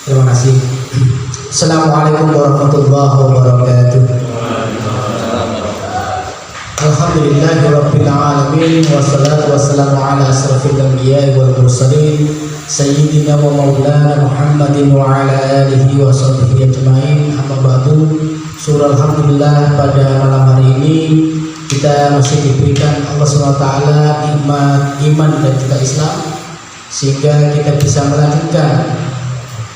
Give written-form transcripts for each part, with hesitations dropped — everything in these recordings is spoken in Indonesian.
Terima kasih. Assalamualaikum warahmatullahi wabarakatuh. Alhamdulillahirabbil alamin wassalatu wassalamu ala asrofil anbiya'i wal mursalin sayyidina wa maulana Muhammadin wa ala alihi wa sahbihi ajmain. Amma ba'du. Surah Alhamdulillah, pada malam hari ini kita masih diberikan Allah SWT nikmat iman dan juga Islam, sehingga kita bisa melanjutkan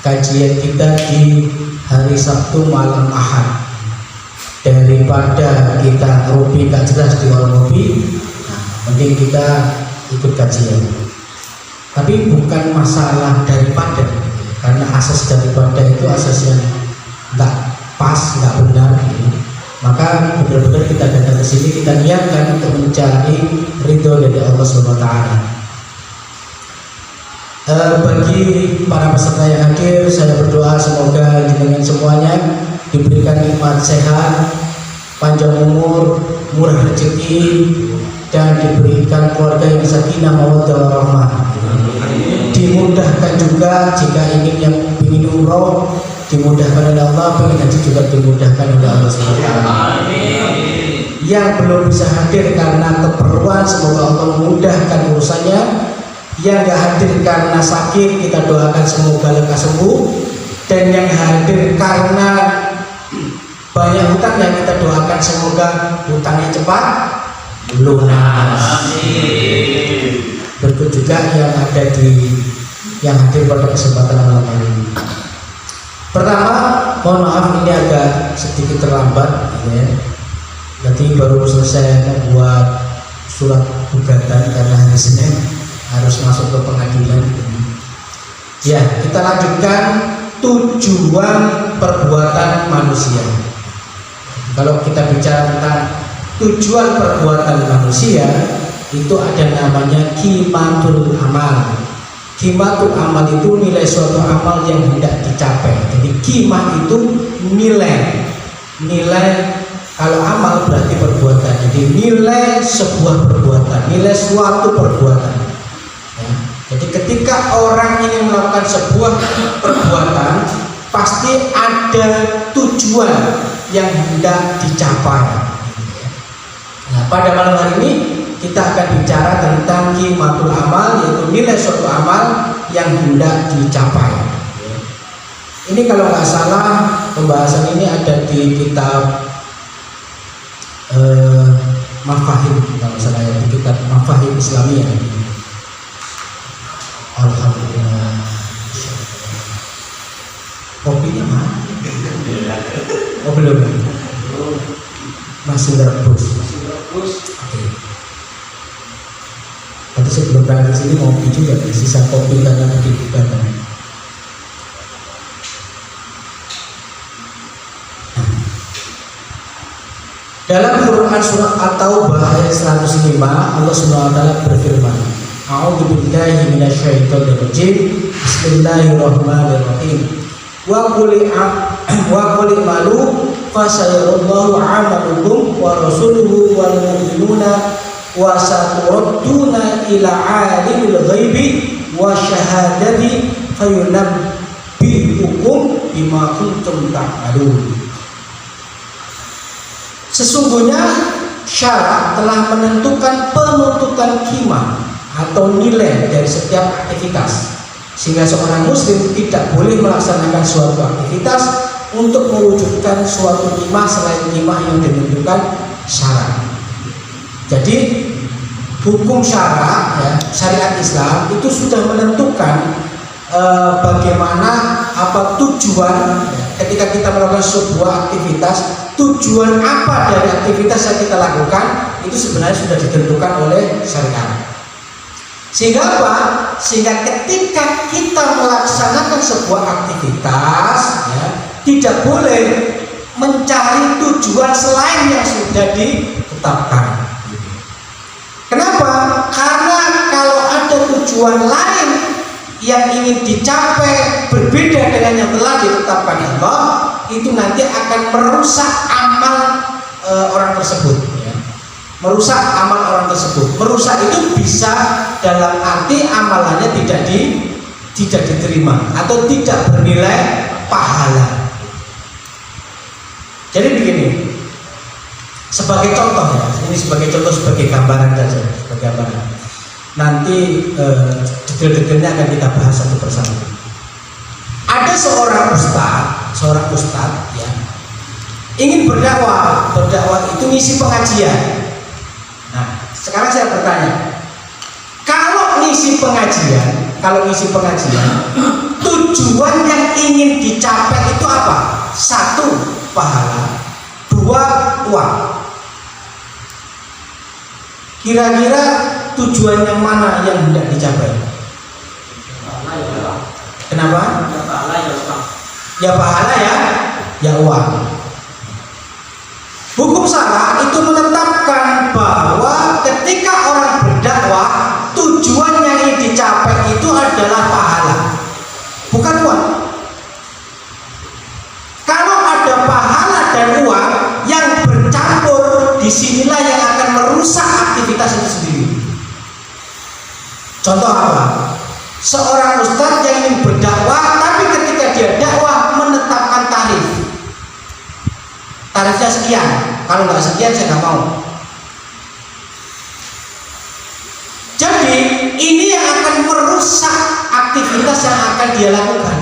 kajian kita di hari Sabtu malam Ahad. Daripada kita ngopi gak jelas di warung kopi, mending kita ikut kajian. Tapi bukan masalah daripada, karena asas daripada itu asas yang gak pas, gak benar. Maka benar-benar kita datang ke sini, kita niatkan untuk mencari ridho dari Allah SWT. Bagi para peserta yang hadir, saya berdoa semoga dengan semuanya diberikan nikmat sehat, panjang umur, murah rezeki, dan diberikan keluarga yang sakinah mawaddah warahmah. Dimudahkan juga jika ingin umroh, dimudahkan oleh Allah, pengen haji juga dimudahkan oleh Allah SWT. Yang belum bisa hadir karena keperluan, semoga Allah memudahkan urusannya. Yang gak hadir karena sakit, kita doakan semoga lekas sembuh. Dan yang hadir karena banyak hutang, yang kita doakan semoga hutangnya cepat lunas. Berikut juga yang hadir pada kesempatan malam ini. Pertama, mohon maaf ini agak sedikit terlambat, ya. Nanti baru selesai membuat surat gugatan karena hari Senin harus masuk ke pengadilan. Ya, kita lanjutkan tujuan perbuatan manusia. Kalau kita bicara tentang tujuan perbuatan manusia, itu ada namanya kimatul amal. Kimatul amal itu nilai suatu amal yang hendak dicapai. Jadi kimah itu nilai. Kalau amal berarti perbuatan. Jadi nilai sebuah perbuatan, nilai suatu perbuatan. Jadi ketika orang ingin melakukan sebuah perbuatan, pasti ada tujuan yang hendak dicapai. Nah, pada malam hari ini kita akan bicara tentang kimatul amal, yaitu nilai suatu amal yang hendak dicapai. Ini kalau nggak salah pembahasan ini ada di kitab Mafahim, kalau salah ya, di kitab Mafahim Islamiyah. Alhamdulillah. Kopinya mana? Oh belum. Masih rebus. Oke. Tadi sebelum berangkat sini ngopi juga, sisa kopi karena dibuka. Dalam Quran surat At-Taubah ayat 105, Allah SWT berfirman, A'udzubillahi minasyaitonir rajim. Bismillahirrahmanirrahim. Wa qul malu fasayarallahu 'amalukum wa rasuluhu wal mu'minuna wa saturadduna ila 'alimil ghaibi wa syahadati fayunabbi'ukum bima kuntum ta'malun. Sesungguhnya syara telah menentukan penuntutan qimah atau nilai dari setiap aktivitas, sehingga seorang muslim tidak boleh melaksanakan suatu aktivitas untuk mewujudkan suatu qimah selain qimah yang ditentukan syara. Jadi hukum syara, ya, syariat Islam itu sudah menentukan bagaimana apa tujuan ketika kita melakukan sebuah aktivitas. Tujuan apa dari aktivitas yang kita lakukan itu sebenarnya sudah ditentukan oleh syariat. Sehingga apa? Sehingga ketika kita melaksanakan sebuah aktivitas, ya, tidak boleh mencari tujuan selain yang sudah ditetapkan. Kenapa? Karena kalau ada tujuan lain yang ingin dicapai berbeda dengan yang telah ditetapkan Allah, itu nanti akan merusak amal orang tersebut, ya. Merusak amal orang tersebut. Merusak itu bisa dalam arti amalannya tidak tidak diterima atau tidak bernilai pahala. Jadi begini, sebagai contoh ya, ini sebagai contoh, sebagai gambaran saja, sebagai gambaran. Nanti detail-detailnya akan kita bahas satu persatu. Ada seorang ustadz ya, ingin berdakwah itu ngisi pengajian. Nah, sekarang saya bertanya, kalau ngisi pengajian, tujuan yang ingin dicapai itu apa? 1, pahala, 2, uang. Kira-kira tujuan yang mana yang hendak dicapai? Kenapa? Ya pahala ya uang. Hukum syara itu menetapkan bahwa ketika orang berdakwah, tujuan yang ingin dicapai itu adalah pahala, bukan uang. Kalau ada pahala dan uang yang bercampur, disinilah yang akan merusak aktivitas itu sendiri. Contoh apa? Seorang ustadz yang ingin berdakwah, tapi ketika dia dakwah menetapkan tarifnya sekian, kalau nggak sekian saya nggak mau. Jadi ini yang akan merusak aktivitas yang akan dia lakukan.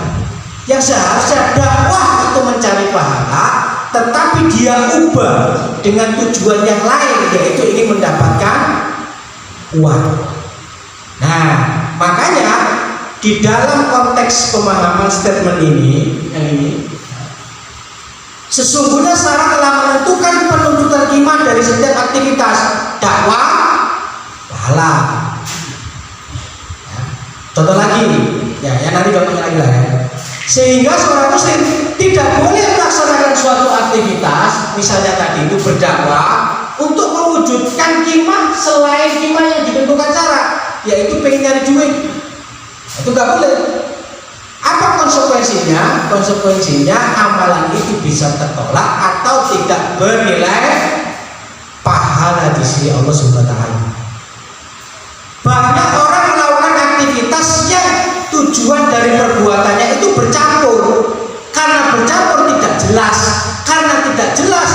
Yang seharusnya dakwah itu mencari pahala, tetapi dia ubah dengan tujuan yang lain, yaitu ingin mendapatkan uang. Nah, makanya di dalam konteks pemahaman statement ini, sesungguhnya syara telah menentukan penuntutan qimah dari setiap aktivitas dakwah, pahala. Ya. Contoh lagi, ya nanti contohnya lagi lah ya. Sehingga seorang muslim tidak boleh melaksanakan suatu aktivitas, misalnya tadi itu berdakwah, untuk mewujudkan qimah selain qimah yang ditentukan syara, yaitu pengen nyari duit. Itu nggak boleh. Apa konsekuensinya? Konsekuensinya amalan itu bisa tertolak atau tidak bernilai pahala di sisi Allah Subhanahu wa taala. Banyak orang melakukan aktivitas yang tujuan dari perbuatannya itu bercampur. Karena bercampur tidak jelas. Karena tidak jelas,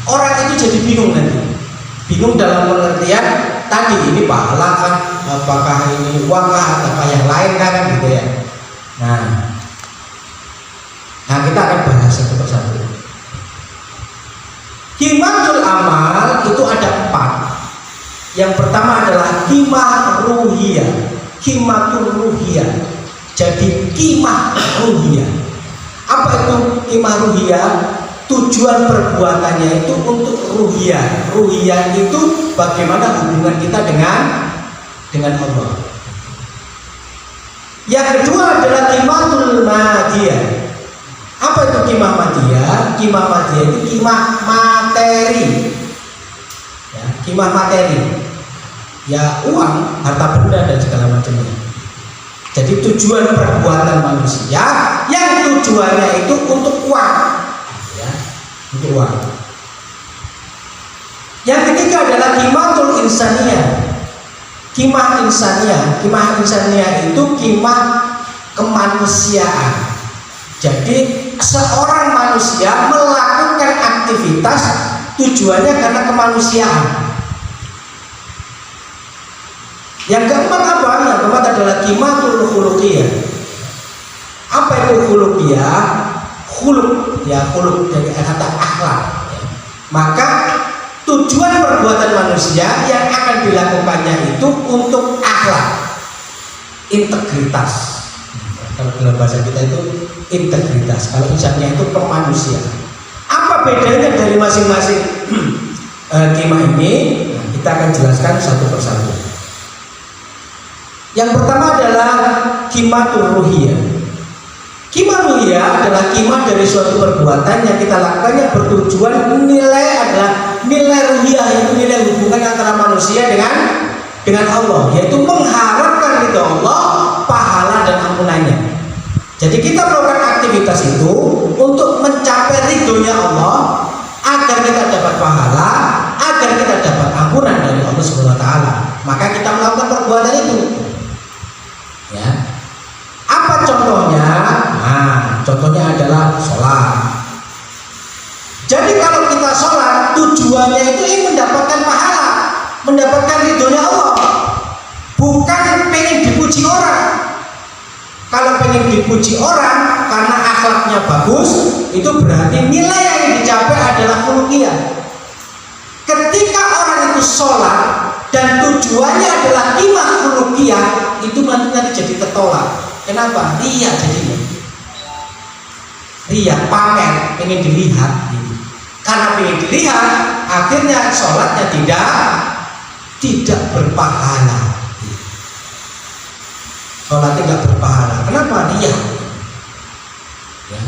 orang itu jadi bingung nanti. Bingung dalam pengertian tadi, ini pahala kan, apakah ini uang kah, atau yang lain kan gitu ya. Nah kita akan bahas satu persatu. Qimatul amal itu ada 4. Yang pertama adalah qimah ruhiyah, qimatul ruhiyah. Jadi qimah ruhiyah. Apa itu qimah ruhiyah? Tujuan perbuatannya itu untuk ruhiyah. Ruhiyah itu bagaimana hubungan kita dengan Allah. Yang kedua adalah qimatul madiyah. Apa itu qimah madiyah? Qimah madiyah itu qimah materi. Ya, qimah materi. Ya uang, harta benda dan segala macamnya. Jadi tujuan perbuatan manusia yang tujuannya itu untuk uang. Ya, untuk uang. Yang ketiga adalah qimatul insaniyah. Qimah insaniyah itu qimah kemanusiaan. Jadi seorang manusia melakukan aktivitas tujuannya karena kemanusiaan. Yang keempat apa? Yang keempat adalah qimatul khuluqiyah. Apa itu khuluqiyah? Khuluq dari kata akhlak. Maka tujuan perbuatan manusia yang akan dilakukannya itu untuk akhlak, integritas. Kalau dalam bahasa kita itu integritas, kalau insannya itu kemanusiaan. Apa bedanya dari masing-masing qimah ini? Nah, kita akan jelaskan satu persatu. Yang pertama adalah qimatul ruhiyah. Qimah ruhiyah adalah qimah dari suatu perbuatan yang kita lakukan yang bertujuan nilai adalah nilai ruhiyah, yaitu nilai hubungan antara manusia dengan Allah, yaitu mengharapkan ridho Allah, pahala dan ampunannya. Jadi kita melakukan aktivitas itu untuk mencapai ridhonya Allah, agar kita dapat pahala, agar kita dapat ampunan dari Allah Subhanahu wa taala. Maka kita melakukan perbuatan itu. Ya. Apa contohnya? Nah, contohnya adalah sholat. Jadi kalau kita sholat, tujuannya itu ingin mendapatkan pahala, mendapatkan ridhonya Allah, bukan pengen dipuji orang. Kalau pengen dipuji orang karena akhlaknya bagus, itu berarti nilai yang dicapai adalah khuluqiyah. Ketika orang itu sholat dan tujuannya adalah qimah khuluqiyah, itu nanti jadi tertolak. Kenapa? Riya jadinya. Riya, pamer, pengen dilihat gitu. Karena pengen dilihat, akhirnya sholatnya tidak berpahala. Sholatnya tidak berpahala. Kenapa? Riya. Ya.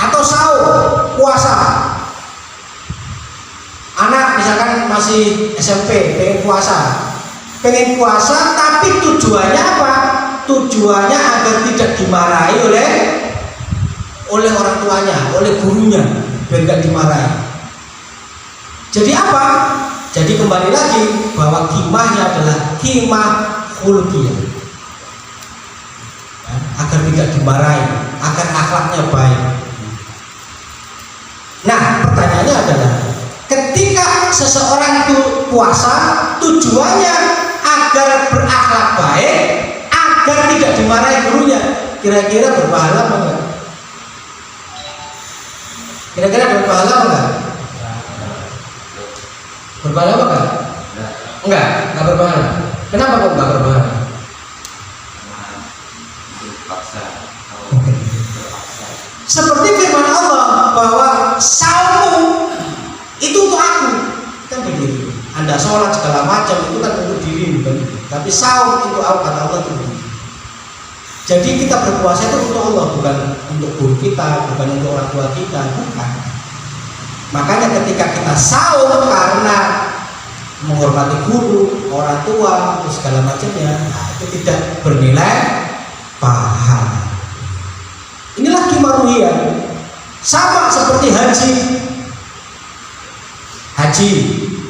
Atau sahur, puasa. Anak misalkan masih SMP, pengen puasa, tapi tujuannya apa? Tujuannya agar tidak dimarahi oleh orang tuanya, oleh gurunya, biar tidak dimarahi. Jadi apa? Jadi kembali lagi bahwa qimahnya adalah qimah khuluqiyah, ya, agar tidak dimarahi, agar akhlaknya baik. Nah, pertanyaannya adalah ketika seseorang itu puasa, tujuannya agar berakhlak baik, agar tidak dimarahi gurunya, kira-kira berpahala apa enggak? Kira-kira berpahala apa enggak? Berpahala apa enggak? Enggak berpahala. Kenapa kok enggak berpahala? Seperti firman Allah bahwa saummu itu untuk aku, kan begitu. Anda sholat segala macam itu kan untuk diri, bukan? Tapi saum untuk aku, kata Allah itu begitu. Jadi kita berpuasa itu untuk Allah, bukan untuk guru kita, bukan untuk orang tua kita, bukan. Makanya ketika kita saum karena menghormati guru, orang tua, atau segala macamnya, nah, itu tidak bernilai pahala. Inilah qimah ruhiyah. Sama seperti haji,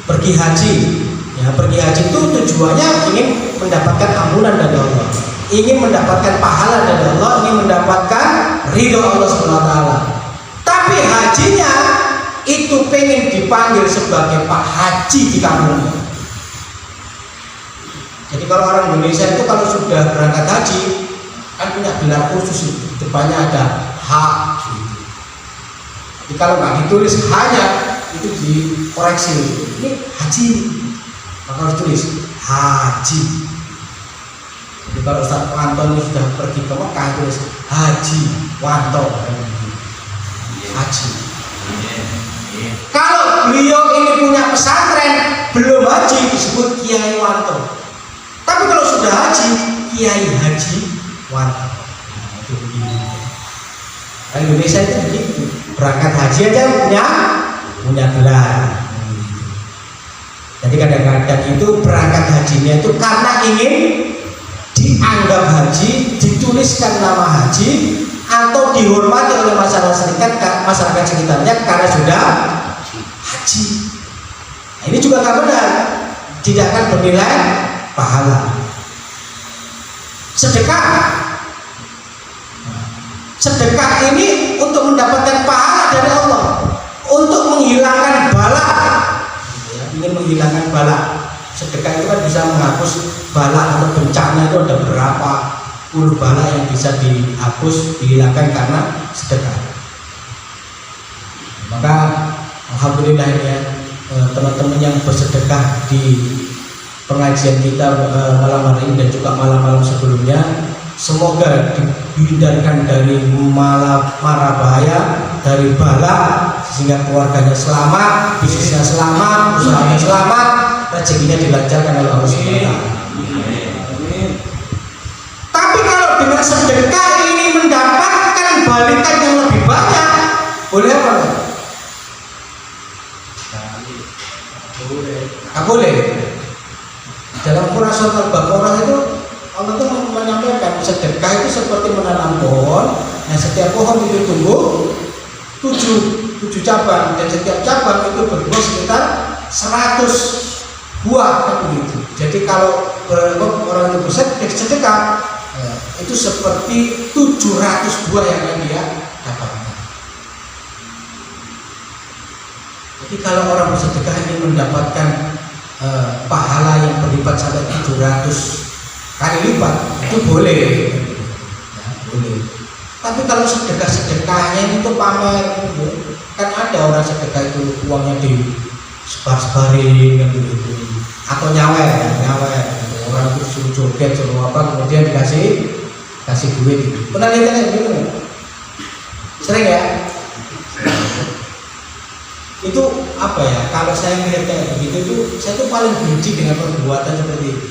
pergi haji. Ya, pergi haji itu tujuannya ingin mendapatkan ampunan dari Allah, ingin mendapatkan pahala dari Allah, ingin mendapatkan ridho Allah SWT. Tapi hajinya itu pengen dipanggil sebagai Pak Haji di kampungnya. Jadi kalau orang Indonesia itu kalau sudah berangkat haji kan punya gelar khusus, itu depannya ada H gitu. Jadi kalau nggak ditulis hanya itu dikoreksi, ini haji, maka harus tulis haji. Jadi kalau Ustaz Wanto ini sudah pergi ke Mekah, tulis Haji Wanto, haji. Kalau beliau ini punya pesantren belum haji disebut Kiai Wanto. Tapi kalau sudah haji, Kiai Haji Wanto. Itu begitu. Nah, Indonesia itu begitu. Berangkat haji aja punya gelar. Jadi kadang-kadang itu berangkat hajinya itu karena ingin dianggap haji, dituliskan nama haji, atau dihormati oleh masyarakat sekitarnya karena sudah haji. Nah, ini juga nggak benar, tidak akan bernilai pahala. Sedekah ini untuk mendapatkan pahala dari Allah, untuk menghilangkan bala, ingin menghilangkan bala. Sedekah itu kan bisa menghapus bala atau bencana, itu ada berapa puluh bala yang bisa dihapus, dihilangkan karena sedekah. Maka alhamdulillah ya, teman-teman yang bersedekah di pengajian kita malam hari ini dan juga malam-malam sebelumnya, semoga dihindarkan dari mara bahaya, dari bala, sehingga keluarganya selamat, bisnisnya selamat, usahanya selamat, rezekinya dilancarkan oleh Allah SWT. Tapi kalau dengan sedekah ini mendapatkan balikan yang lebih banyak, boleh apa enggak? Boleh. Dalam Quran Surat Al-Baqarah itu Allah itu menyampaikan sedekah itu seperti menanam pohon. Nah, setiap pohon itu tumbuh 7 cabang, dan setiap cabang itu berbuah sekitar 100 buah kan begitu. Jadi kalau orang itu bersedekah, itu seperti 700 buah yang akan dia dapatkan. Jadi kalau orang bersedekah ingin mendapatkan pahala yang berlipat sampai 700 kali lipat, itu boleh, ya, boleh. Tapi kalau sedekahnya itu pamer, kan ada orang sedekah itu uangnya di sebar-sebarin kan gitu, atau nyawer, orang itu suruh joget, suruh apa, kemudian kasih duit gitu. Pernah lihat kayak gitu? Sering ya? Itu apa ya? Kalau saya melihat kayak begitu itu, saya tuh paling benci dengan perbuatan seperti itu.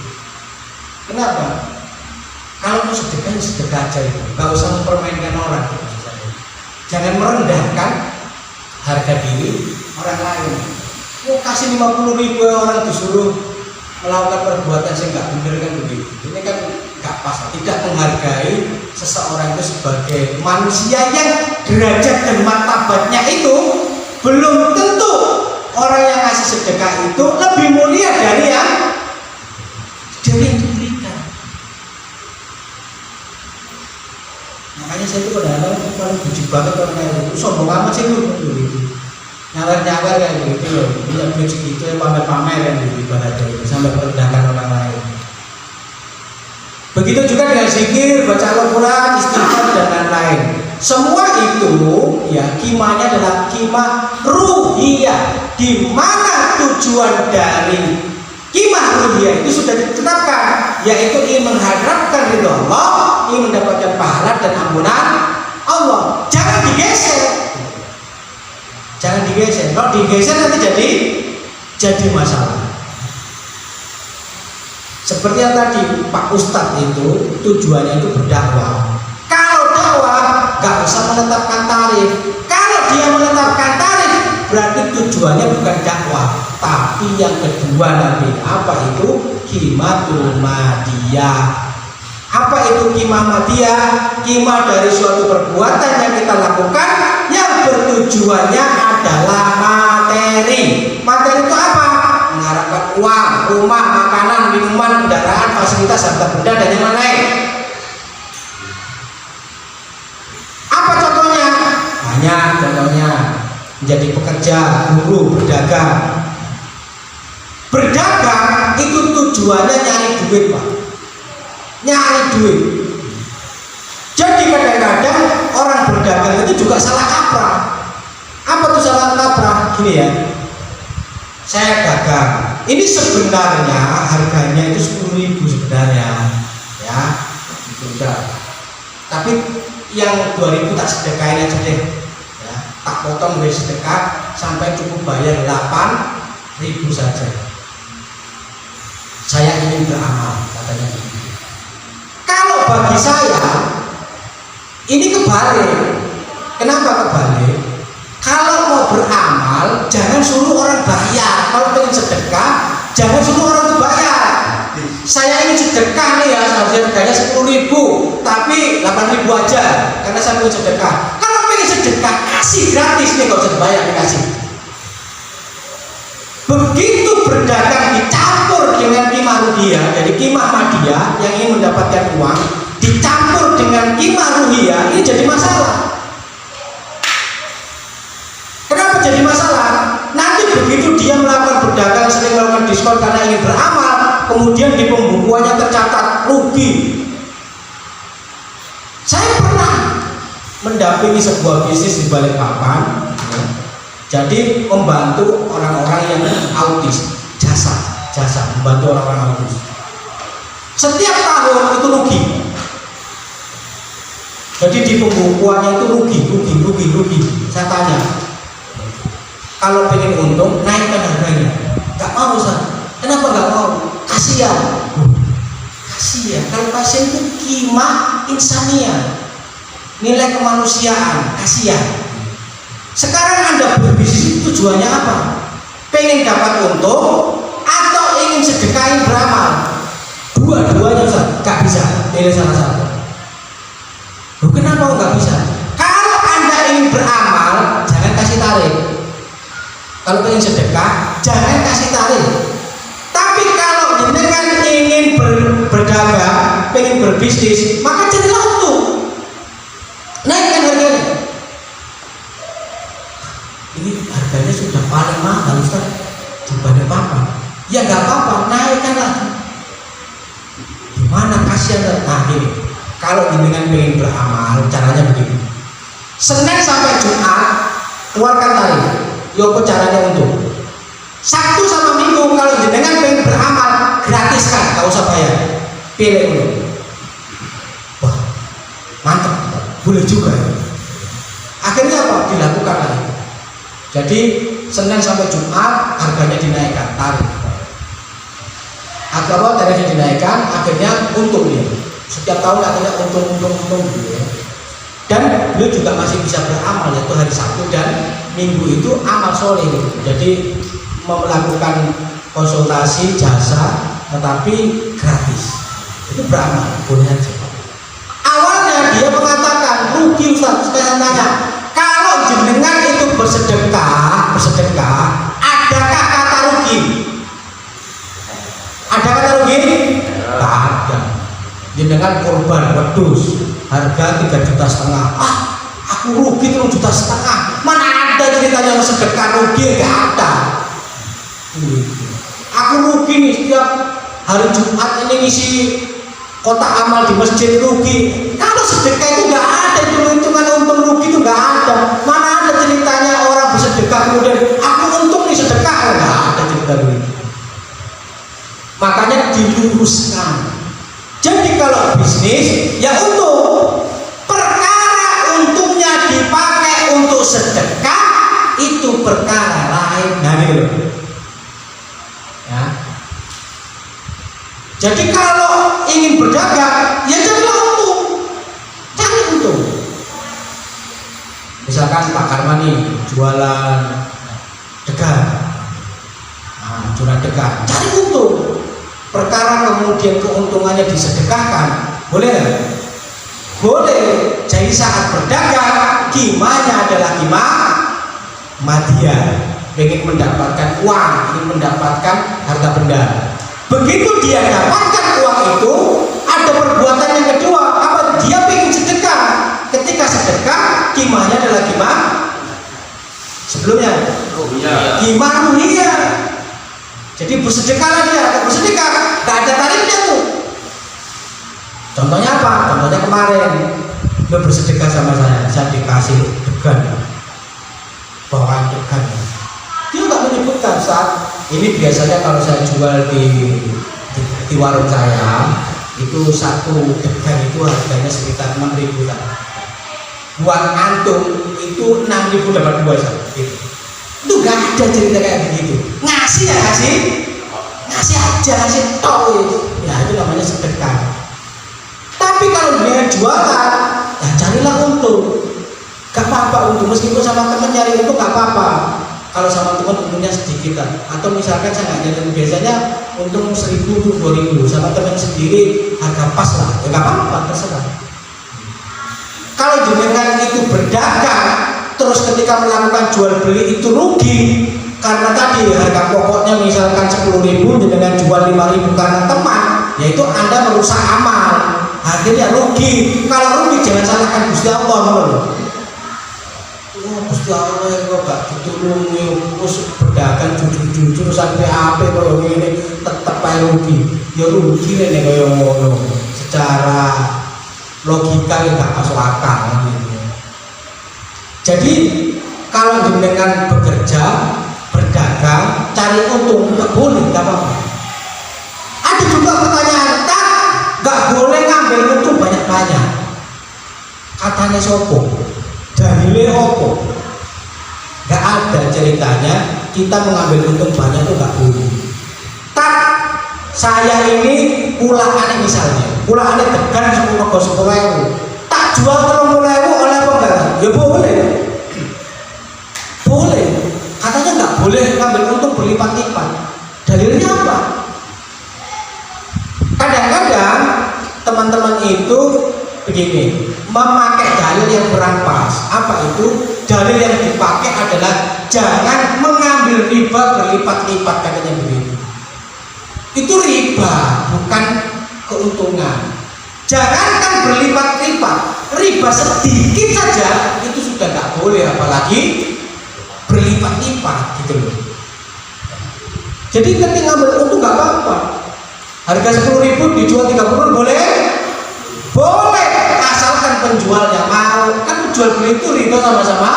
Kenapa? Kalau mau sedekah aja itu, nggak usah mempermainkan orang. Jangan merendahkan harga diri orang lain. Mau kasih 50.000 orang disuruh melakukan perbuatan yang nggak benar kan begitu. Ini kan nggak pas, tidak menghargai seseorang itu sebagai manusia yang derajat dan martabatnya itu belum tentu orang yang ngasih sedekah itu lebih mulia dari yang diberikan. Makanya saya itu kadang-kadang paling bujuk banget orang kayak itu, sombong amat sih lu gitu. Nyawer-nyawer kayak gitu loh, punya duit segitu ya pamer-pamer kan gitu ibaratnya itu, sampai merendahkan orang lain. Begitu juga dengan zikir, baca Al-Quran, istighfar dan lain-lain. Semua itu ya kimahnya adalah kimah ruhiyah, di mana tujuan dari kimah ruhiyah itu sudah ditetapkan, yaitu ingin mengharapkan ridho Allah, ingin mendapatkan pahala dan ampunan Allah. Jangan digeser. Kalau digeser nanti jadi masalah. Seperti yang tadi Pak Ustadz itu tujuannya itu berdakwah. Kalau dakwah nggak usah menetapkan tarif. Kalau dia menetapkan tarif berarti tujuannya bukan dakwah, tapi yang kedua nanti apa itu qimatul madiyah. Apa itu qimah madiyah? Qimah dari suatu perbuatan yang kita lakukan yang bertujuannya adalah materi. Materi itu apa? Mengharapkan uang, rumah, makanan, minuman, kendaraan, fasilitas, harta benda dan yang lain. Apa contohnya? Banyak contohnya. Menjadi pekerja, guru, berdagang. Berdagang itu tujuannya nyari duit, Pak. Nyari duit. Jadi kadang-kadang orang berdagang itu juga salah kaprah. Apa tuh salah kaprah? Gini ya, saya dagang. Ini sebenarnya harganya itu 10.000 sebenarnya, ya. Sudah. Tapi yang 2.000 tak sedekahin aja deh. Ya, tak potong dari sedekah sampai cukup bayar 8.000 saja. Saya ingin beramal, katanya begitu. Kalau bagi saya ini kebalik. Kenapa kebalik? Kalau mau beramal jangan suruh orang bayar. Kalau ingin sedekah jangan suruh orang bayar. Saya ingin sedekah nih ya, seharusnya harganya 10.000 tapi 8.000 aja karena saya ingin sedekah. Kalau ingin sedekah kasih gratis nih, kalau usah bayar dikasih. Begitu berdagang dicampur dengan qimah ruhiyah, jadi qimah madiyah yang ingin mendapatkan uang dicampur dengan qimah ruhiyah, ini jadi masalah. Kenapa jadi masalah? Nanti begitu dia melakukan berdagang, sering melakukan diskon karena ingin beramal, kemudian di pembukuannya tercatat rugi. Saya pernah mendampingi sebuah bisnis di Balikpapan, ya. Jadi membantu orang-orang yang autis, jasa membantu orang-orang autis. Setiap tahun itu rugi. Jadi di pembukuannya itu rugi. Saya tanya, kalau pengen untung naikkan harganya. Gak mau, Ustaz. Kenapa gak mau? Kasihan. Kalau pasien itu qimah insaniyah, nilai kemanusiaan, kasihan. Sekarang Anda berbisnis tujuannya apa? Pengen dapat untung atau ingin sedekahin beramal? Dua-duanya, Ustaz. Gak bisa, pilih salah satu. Loh, kenapa nggak bisa? Kalau Anda ingin beramal, jangan kasih tarif. Kalau ingin sedekah, jangan kasih tarif. Tapi kalau jenengan ingin berdagang, ingin berbisnis, maka harganya sudah paling mahal Ustaz dibanding papan. Ya nggak apa-apa, naikkan lagi. Gimana kasihan? Nah ini, kalau jenengan pengen beramal, caranya begini. Senin sampai Jumat keluarkan tarif. Yoko caranya untuk Sabtu sama Minggu kalau jenengan pengen beramal gratiskan, nggak usah bayar. Pilih dulu. Wah, mantap, boleh juga ya. Akhirnya apa? Dilakukan lagi. Jadi Senin sampai Jumat harganya dinaikkan, tarif. Agak tarifnya dinaikkan, akhirnya untung dia. Setiap tahun akhirnya untung gitu ya. Dan beliau juga masih bisa beramal, yaitu hari Sabtu dan Minggu itu amal soleh gitu. Jadi melakukan konsultasi jasa tetapi gratis, itu beramal, boleh aja. Awalnya dia mengatakan rugi Ustaz. Saya tanya, kalau jenengan itu bersedekah, adakah kata rugi? Ada kata rugi? Tak ada. Jenengan korban wedus harga 3,5 juta. Aku rugi 3,5 juta. Mana ada ceritanya sedekah rugi? Gak ada. Aku rugi nih setiap hari Jumat ini ngisi kotak amal di masjid, rugi. Kalau sedekah itu gak ada hitungan untung rugi, itu gak ada. Mana ada ceritanya orang bersedekah kemudian aku untung nih sedekah? Gak ada cerita begitu. Makanya diluruskan. Jadi kalau bisnis ya untung, perkara untungnya dipakai untuk sedekah itu perkara lain. Nah gitu. Ya. Jadi kalau ingin berdagang ya carilah untung, cari untung. Misalkan Pak Karmani jualan degan, jualan degan, cari untung. Perkara kemudian keuntungannya disedekahkan, boleh nggak? Boleh. Jadi saat berdagang, kimanya adalah kima madiyah, ingin mendapatkan uang, ingin mendapatkan harta benda. Begitu dia dapatkan uang itu, ada perbuatan yang kedua, apa? Dia ingin sedekah. Ketika sedekah, kimanya adalah kima sebelumnya kima ruhiyah. Jadi bersedekahlah dia, bersedekah, gak ada tarifnya tuh. Contohnya apa? Contohnya kemarin dia bersedekah sama saya dikasih degan, bawaan degan. Dia nggak menyebutkan saat ini biasanya kalau saya jual di warung saya itu satu degan itu harganya sekitar 6.000 kan. Buat antum itu 6.000 dapat 2 gitu. Itu gak ada cerita kayak begitu. Ngasih ya ngasih aja, ngasih tau ya itu namanya sedekah. Tapi kalau dia jualan ya carilah untung. Gak apa-apa untung, meskipun sama temen nyari untung gak apa-apa. Kalau sama temen untungnya sedikit atau misalkan saya nggak nyari, biasanya untung 1.000 2.000, sama temen sendiri harga pas lah ya gak apa-apa, terserah. Kalau jenengan itu berdagang terus ketika melakukan jual beli itu rugi karena tadi harga pokoknya misalkan 10.000 dengan jual 5.000 karena teman, yaitu Anda merusak amal, akhirnya rugi. Kalau rugi jangan salahkan Gusti Allah. Gusti Allah yang gak ditulungi, terus berdagang jujur sampai apa kalau ini tetap aja rugi. Ya rugi nih kayak ngono. Secara logika gak masuk akal gitu. Jadi kalau jenengan bekerja, berdagang, cari untung, nggak boleh, nggak apa-apa. Ada juga pertanyaan, nggak boleh ngambil untung banyak-banyak. Katanya sopo, dalile opo? Nggak ada ceritanya kita mengambil untung banyak itu nggak boleh. Saya ini pulaannya misalnya, pulaannya degan 10.000, tak jual 30.000 oleh apa enggak? Ya boleh. Boleh. Katanya nggak boleh ngambil untung berlipat-lipat. Dalilnya apa? Kadang-kadang teman-teman itu begini, memakai dalil yang kurang pas. Apa itu? Dalil yang dipakai adalah jangan mengambil riba berlipat-lipat, katanya begitu. Itu riba, bukan keuntungan. Jangankan berlipat-lipat, riba sedikit saja itu sudah nggak boleh, apalagi berlipat berlipat-lipat gitu loh. Jadi ketika ngambil untung nggak apa-apa. Harga 10.000 dijual 30 boleh? Boleh, asalkan penjualnya mau. Kan jual beli itu ridho sama-sama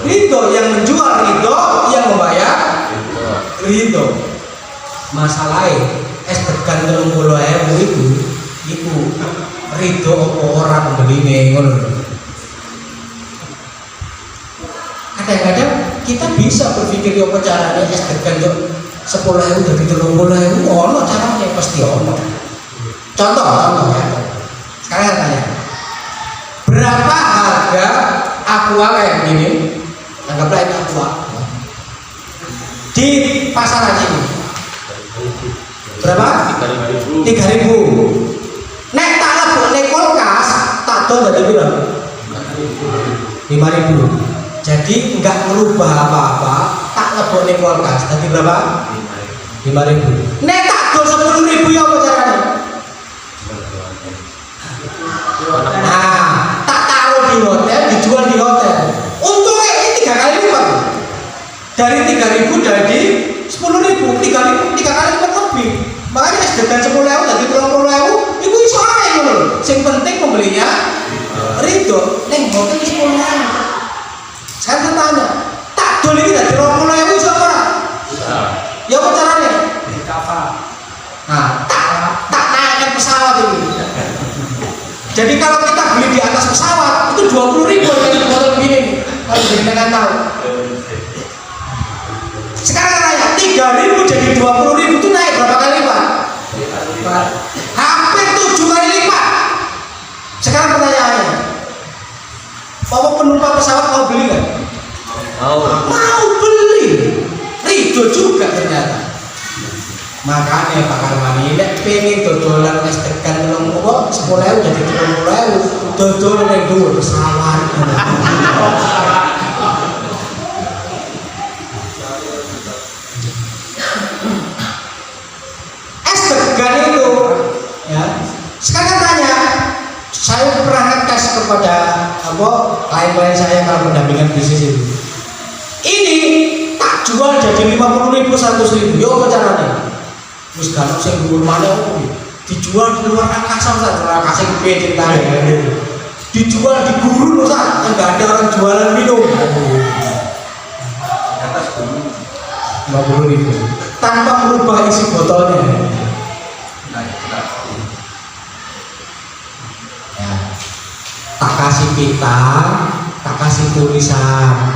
ridho, yang menjual ridho, yang membayar ridho. Masalahnya es degan 30.000 itu ridho apa orang beli ngono. Kadang-kadang kita bisa berpikir apa caranya es degan 10.000 dari 30.000, ono caranya pasti ono. Contoh ya. Sekarang tanya, berapa harga aqua kayak gini? Anggaplah ini aqua di pasaran ini. Berapa? 3.000. Nek tak lebokne kulkas, tak dol dadi piro? 5.000. Jadi enggak merubah apa-apa, tak lebokne kulkas dadi berapa? 5.000. Nek tak dol 10.000 ya apa caranya? Nah, tak taruh di hotel, dijual di hotel. Untungnya ini 3 kali lipat. Dari 3.000 jadi 10.000, 3 kali lipat lebih. Makanya es degan 10.000 dari 30.000 itu iso ae ngono lho. Sing penting pembelinya ridho. Ning hotel 10.000. Saya tanya, tak dol iki dari 20.000 iso ora? Ya apa caranya? Nah, tak naikkan pesawat ini. Jadi kalau kita beli di atas pesawat itu 20.000 yang botol begini. Kalau jenengan tahu. Sekarang tanya, 3.000 jadi 20.000 itu naik berapa kali lipat? Hampir 7 kali lipat. Sekarang pertanyaannya, bapak penumpang pesawat mau beli nggak? Mau beli. Ridho juga ternyata. Makanya Pak Karmani nek pengen dodolan es degan 10.000 jadi 30.000, dodol ning dhuwur pesawat. Es degan itu ya. Sekarang tanya, saya pernah ngetes kepada klien-klien saya kalau pendampingan bisnis itu. Ini tak jual jadi 50.000, 100.000. Yo apa caranya? Terus kalau saya dulu mana dijual di luar angkasa, angkasa gede ceritanya, dijual di gurun Ustaz, enggak ada orang jualan minum. 50.000 tanpa merubah isi botolnya. Ya. Tak kasih pita, tak kasih tulisan.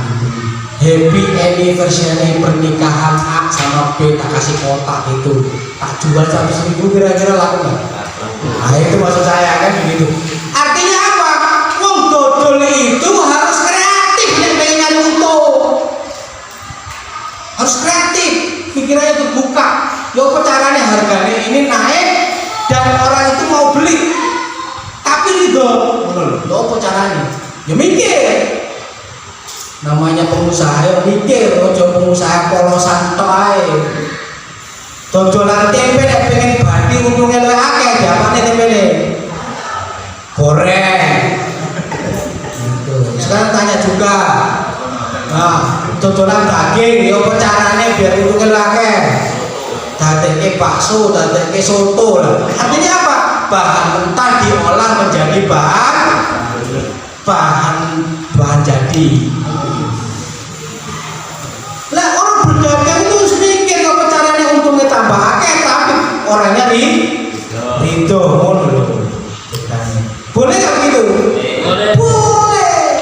Happy anniversary pernikahan A sama B, tak kasih kotak itu, tak jual 100.000 kira-kira laku nggak? Nah itu maksud saya kan begitu. Artinya apa? Wong dodol itu harus kreatif yang pengen nyari untung, harus kreatif, pikirannya terbuka. Ya apa caranya harganya ini naik dan orang itu mau beli, tapi ridho. Ya apa caranya? Ya mikir. Namanya pengusaha ya mikir, ojo pengusaha polosan tok ae. Dodolan tempe nek pengen badi untunge luwih akeh, diapane tempene? Goreng. Gitu. Sekarang tanya juga. Nah, dodolan daging ya apa carane biar untunge luwih akeh? Dadekke bakso, dadekke soto lah. Artinya apa? Bahan mentah diolah menjadi bahan jadi. Lah orang berdagang itu harus mikir apa caranya untungnya tambah akeh, tapi orangnya ridho ngono lho. Boleh nggak begitu? Boleh.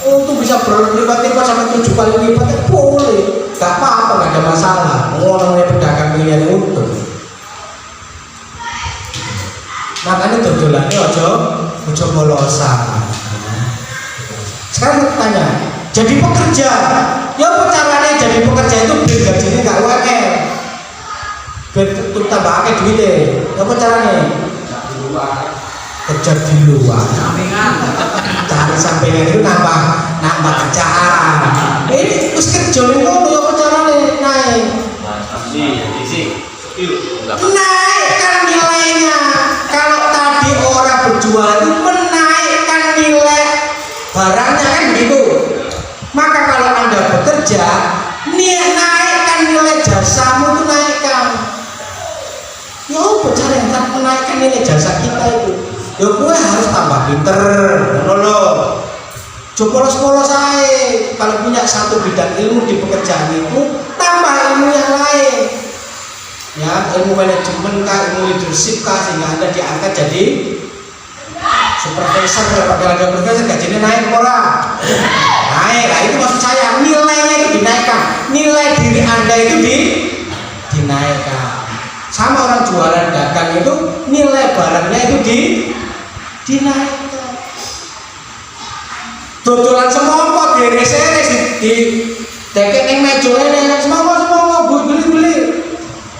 Untung bisa berlipat-lipat sampai 7 kali lipat ya boleh. Gak apa-apa, gak ada masalah. Orangnya pedagang ini untung. Makanya dodolannya ojo polosan. Sekarang tanya, jadi pekerja, ya apa caranya jadi pekerja itu biar gajinya gak wakil, biar tambah akeh duitnya, ya apa caranya? Kerja di luar, cari sampingan itu nambah kerjaan. Ini terus kerja itu ya apa caranya naik? Naikkan nilainya. Kalau tadi orang berjual itu menaikkan nilai barangnya kan begitu. Maka kalau Anda bekerja, naikkan nilai jasamu itu naikkan. Ya apa cara yang menaikkan nilai jasa kita itu? Ya gue harus tambah pinter, lho. Coba polos-polos saya. Kalau punya satu bidang ilmu di pekerjaan itu, tambah ilmu yang lain. Ya, ilmu manajemen kah, ilmu leadership kah, sehingga Anda diangkat jadi supervisor. Kalau ada profesor gajinya naik ora? Naik. Nah, itu maksud saya, nilainya itu dinaikkan. Nilai diri Anda itu dinaikkan. Sama orang jualan dagang itu nilai barangnya itu dinaikkan. Dodolan semongko deres-deres di dekek ning meja ini semongko beli.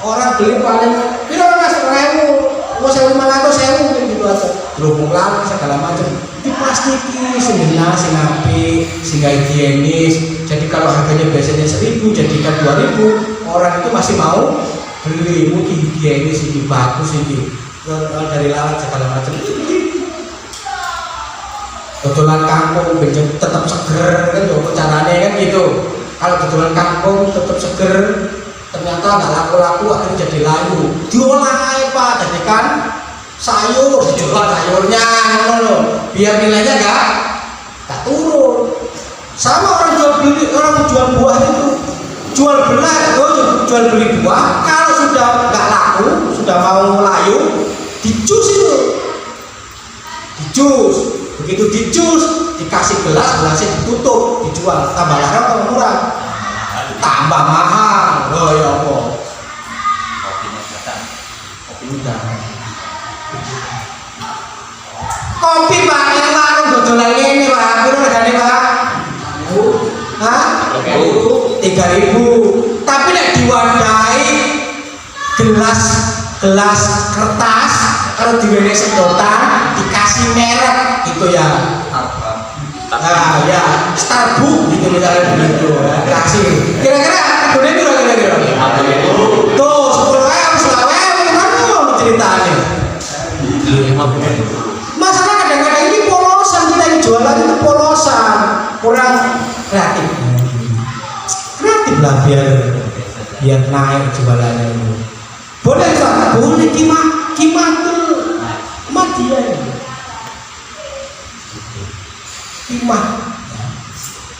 Orang beli paling piro Mas 1000, 1500 gitu aja. Berhubung lalu segala macam. Diplastiki sing sing apik, sing higienis. Jadi kalau harganya biasanya 1000 jadikan 2000, orang itu masih mau beli. Mungkin higienis ini bagus ini. Dari lalat segala macam. Dodolan kampung tetap seger kan caranya kan gitu. Kalau dodolan kampung tetap seger, ternyata nggak laku-laku akhirnya jadi layu. Diolah apa? Jadikan sayur, dijual sayurnya, biar nilainya nggak turun. Sama orang jual buah itu, jual beli buah. Kalau sudah nggak laku, sudah mau layu, dicus itu, dicus. Begitu dicus, dikasih gelasnya ditutup, dijual. Tambah larang atau murah? Tambah mahal. Oh ya apa? Kopi Pak, yang warung dodolan ini Pak, piro regane Pak? Hah? 3.000. Tapi nek diwadahi gelas kertas kalau diwene sedotan dikasih merek gitu ya. Nah, ya Starbucks gitu misalnya begitu ya. Kasih. Kira-kira harganya piro kira-kira? Tuh, 10.000, 20.000 kan ceritanya. Masalah kadang-kadang ini polosan, kita yang jualan itu polosan, kurang kreatif. Kreatif lah biar naik jualannya itu. Boleh Pak? Boleh kimatul madia ini.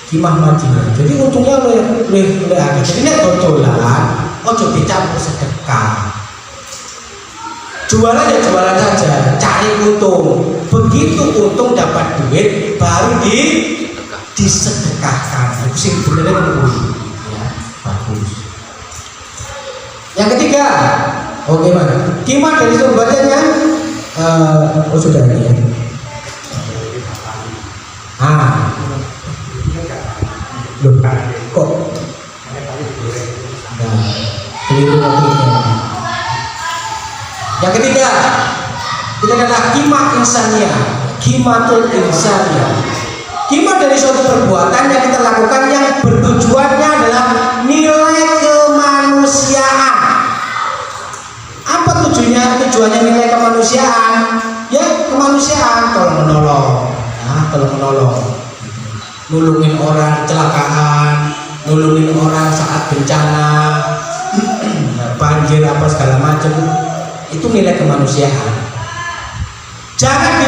Kimah madia. Jadi untungnya lebih agak. Jadi ini dodolan, ojo dicampur sedekah. Jualan ya jualan saja, cari untung. Begitu untung dapat duit, baru disedekahkan. Itu sih benar-benar ya, bagus. Yang ketiga, oke mana? Kimah dari sumbernya, sudah ini ya. Loh, kok? Nah, keliru motifnya. Yang ketiga, itu adalah kimah insaniyah, kimatul insaniyah. Kimah dari suatu perbuatan yang kita lakukan yang bertujuannya adalah nilai kemanusiaan. Apa tujuannya nilai kemanusiaan? Ya kemanusiaan, tolong menolong. Nah, tolong menolong. Nulungin orang kecelakaan, nulungin orang saat bencana, banjir apa segala macam. Itu nilai kemanusiaan. Jangan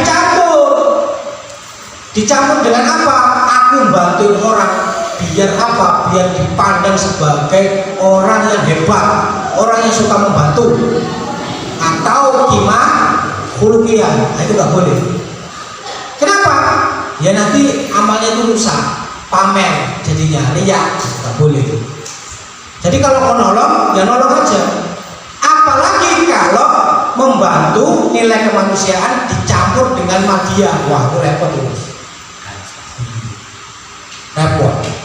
dicampur dengan apa? Aku bantuin orang biar apa? Biar dipandang sebagai orang yang hebat, orang yang suka membantu, atau kimah khuluqiyah. Itu nggak boleh. Kenapa? Ya nanti amalnya itu rusak, pamer jadinya, riak, nggak boleh. Jadi kalau mau nolong, ya nolong aja. Apalagi kalau membantu nilai kemanusiaan dicampur dengan madia, wah itu repot itu.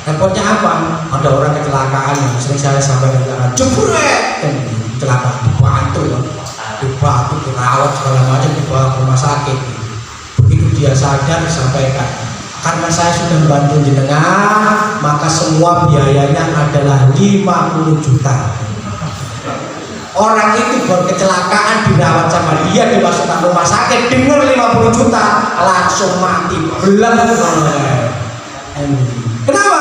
Repotnya apa? Ada orang kecelakaan yang sering saya sampaikan kecelakaan, jebret, kecelakaan dibantu, dirawat segala macam, dibawa ke rumah sakit. Begitu dia sadar disampaikan, karena saya sudah membantu jenengan, maka semua biayanya adalah 50 juta. Orang itu berkecelakaan dirawat sama dia, dimasukkan rumah sakit, dengar 50 juta langsung mati, belum. Kenapa?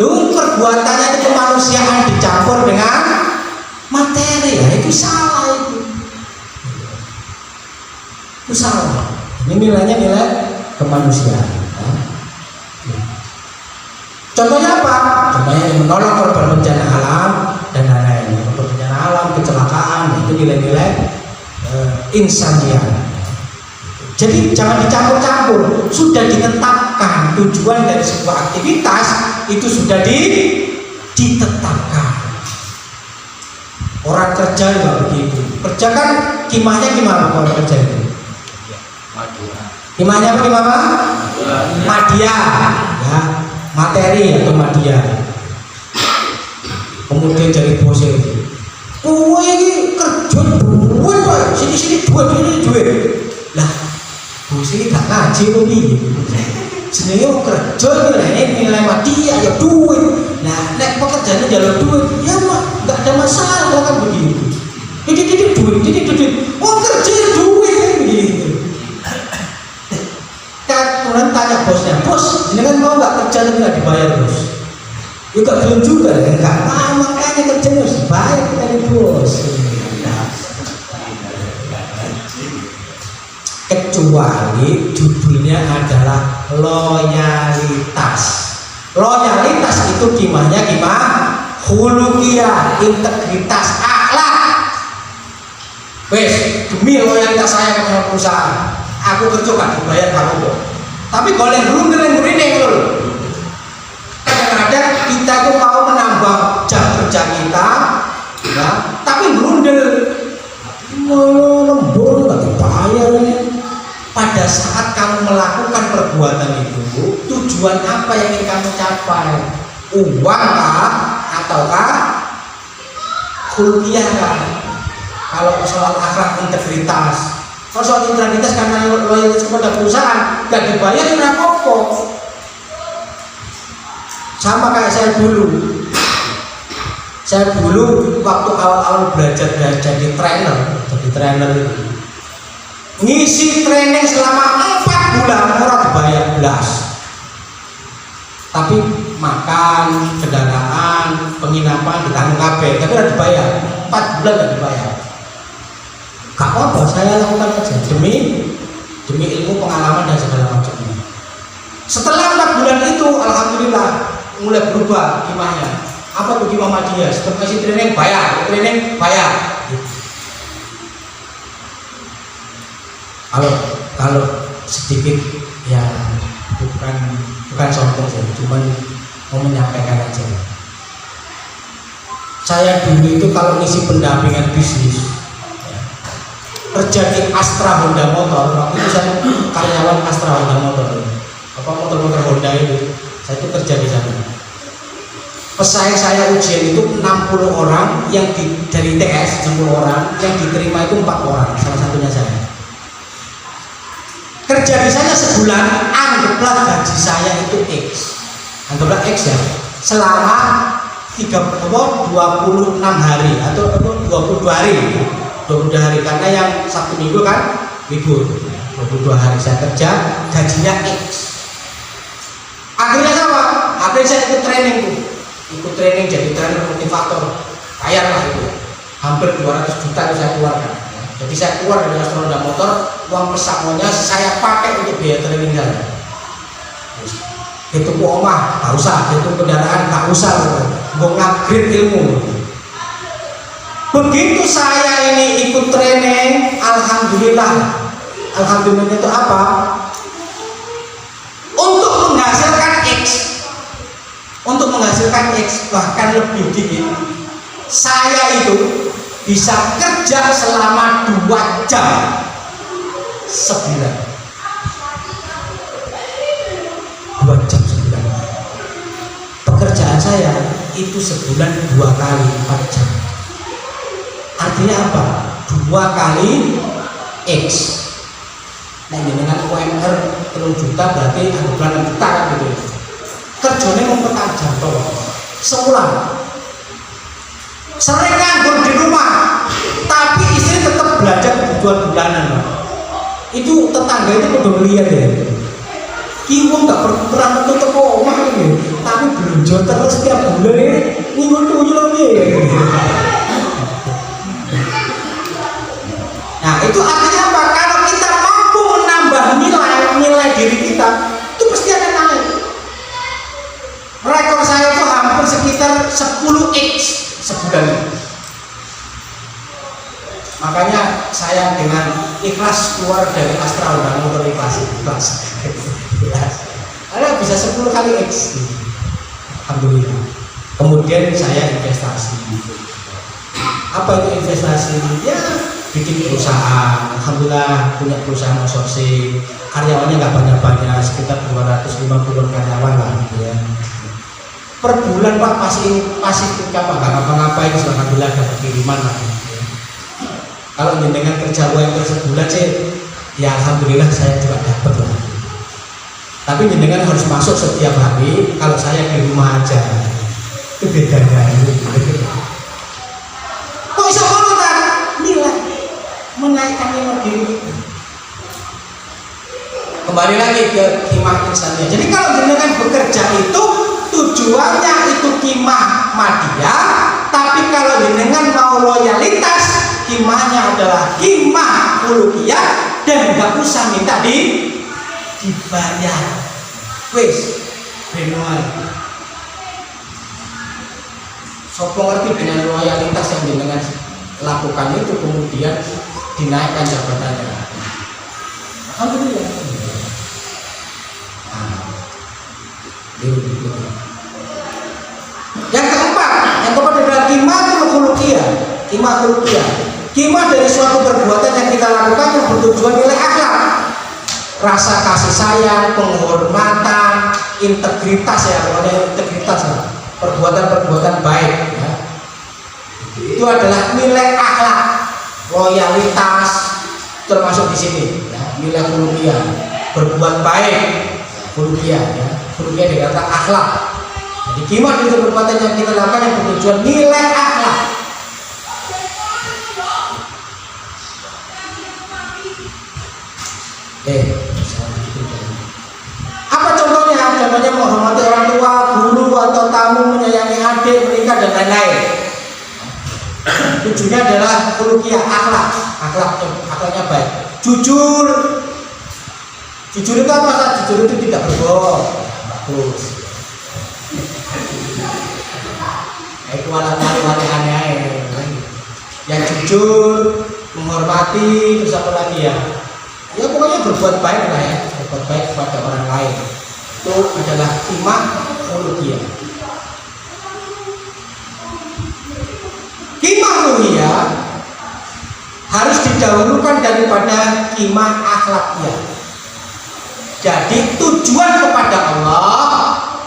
Lu perbuatannya itu kemanusiaan dicampur dengan materi, ya itu salah itu. Itu salah. Ini nilainya nilai kemanusiaan. Contohnya apa? Contohnya menolong korban bencana alam dan lain-lain. Korban bencana alam, kecelakaan, itu nilai-nilai insaniah. Jadi jangan dicampur-campur. Sudah ditetapkan tujuan dari sebuah aktivitas itu sudah ditetapkan. Orang kerja juga begitu. Kerja kan kimahnya gimana kalau kerja itu? Kimahnya apa gimana? Madya, ya, materi atau madya. Kemudian jadi bosnya. Kowe iki kerja duit wae, sini duit. Lah, bos iki gak ngaji kok piye? Jenenge kerja nilai madya ya duit. Nah, nek pekerjaannya jalur duit, ya mah gak ada masalah kan begitu. Jadi duit. Oh kerja duit kan begitu. Kemudian tanya bosnya, bos, jenengan mau nggak kerja tapi nggak dibayar bos? Ya nggak belum juga, nggak mau makanya kerja harus dibayar kita di bos. Kecuali judulnya adalah loyalitas. Loyalitas itu gimana? Khuluqiyah, integritas, akhlak. Wes, demi loyalitas saya kepada perusahaan, aku kerja gak dibayar kamu kok. Tapi golek ini loh. Kadang-kadang kita tuh mau menambah jam kerja kita, ya, tapi blunder, lembur nggak dibayar. Pada saat kamu melakukan perbuatan itu, tujuan apa yang ingin kamu capai? Uang kah? Ataukah khuluqiyah kah? Kalau soal akhlak, integritas. Kalau soal integritas karena loyalitas kepada perusahaan gak dibayar ya apa-apa. Sama kayak saya dulu waktu awal-awal belajar jadi trainer itu ngisi training selama 4 bulan orang dibayar belas. Tapi makan, kendaraan, penginapan ditanggung kabeh, tapi udah dibayar 4 bulan gak dibayar. Gak apa-apa, saya lakukan aja demi ilmu, pengalaman dan segala macamnya. Setelah 4 bulan itu, alhamdulillah mulai berubah gimana? Apa tuh gimana dia? Setelah kasih training bayar. Kalau sedikit ya bukan sombong sih, cuma mau menyampaikan aja. Saya dulu itu kalau ngisi pendampingan bisnis kerja di Astra Honda Motor, waktu itu saya karyawan Astra Honda Motor, motor Honda itu, saya itu kerja di sana. Pesaing saya ujian itu 60 orang, yang dari TS 60 orang, yang diterima itu 4 orang, salah satunya saya. Kerja di sana sebulan, anggaplah gaji saya itu X, anggaplah X ya, selama 26 hari atau 22 hari. 22 hari karena yang Sabtu Minggu kan libur. 22 hari saya kerja, gajinya X. Akhirnya apa? Akhirnya saya ikut training jadi trainer motivator. Bayar lah itu. Hampir 200 juta itu saya keluarkan. Jadi saya keluar dari Astra Honda Motor, uang pesangonnya saya pakai untuk biaya training saya. Itu omah, gak usah. Itu kendaraan, gak usah. Gue ngupgrade ilmu. Begitu saya ini ikut training, alhamdulillah itu apa? Untuk menghasilkan X bahkan lebih dikit, saya itu bisa kerja selama 2 jam sebulan. 2 jam sebulan. Pekerjaan saya itu sebulan 2 kali 4 jam. Artinya apa? 2 kali X. Nah ini dengan UMR 3 juta berarti bulan 6 juta kan gitu. Kerjanya mempertajam toh. Sebulan. Sering nganggur di rumah, tapi istri tetap belanja kebutuhan bulanan. Itu tetangga itu udah melihat ya. Kiwong gak pernah menutup omah ini, tapi belanja kerja terus tiap bulan ini ngikut lagi. Nah itu artinya apa? Kalau kita mampu menambah nilai diri kita, itu pasti akan naik. Rekor saya itu hampir sekitar 10x sebulan. Makanya saya dengan ikhlas keluar dari astral dan motor ikhlas. Ada bisa 10 kali X. Alhamdulillah. Kemudian saya investasi. Apa itu investasi? Ya bikin perusahaan. Alhamdulillah punya perusahaan outsourcing. Karyawannya nggak banyak-banyak, sekitar 250 karyawan lah gitu ya. Per bulan Pak masih apa nggak ngapa-ngapain, alhamdulillah dapat kiriman lah. Kalau dengan kerja UMR sebulan sih, ya alhamdulillah saya juga dapat lah. Tapi jenengan harus masuk setiap hari. Kalau saya di rumah aja, itu bedanya. Kok bisa kan? Nilai menaikkan nilai diri. Kembali lagi ke himah insannya. Jadi kalau jenengan bekerja itu tujuannya itu himah madiyah, tapi kalau jenengan mau loyalitas, himahnya adalah himah uluhiyah dan nggak usah minta dibayar. Wes, benar. Sopo ngerti dengan loyalitas yang jenengan lakukan itu kemudian dinaikkan jabatannya. Alhamdulillah. Yang keempat adalah himah uluhiyah. Himah dari suatu perbuatan yang kita lakukan yang bertujuan nilai akhlak, rasa kasih sayang, penghormatan, integritas ya, integritas ya, perbuatan-perbuatan baik ya. Itu adalah nilai akhlak, loyalitas termasuk di sini ya, nilai uluhiyah, berbuat baik, uluhiyah ya, uluhiyah dikata akhlak. Jadi himah itu perbuatan yang kita lakukan yang bertujuan nilai akhlak. Apa contohnya? Contohnya menghormati orang tua, guru atau tamu, menyayangi adik, menikah dan lain-lain. Tujuannya adalah uluhiyah, akhlaknya baik. Jujur itu apa? Jujur itu tidak berbohong. Bagus. Itu wali aneh. Yang jujur, menghormati, terus apa lagi ya? Ya pokoknya berbuat baik lah ya, berbuat baik kepada orang lain. Itu adalah himah uluhiyah. Himah uluhiyah harus didahulukan daripada himah akhlakiyah. Jadi tujuan kepada Allah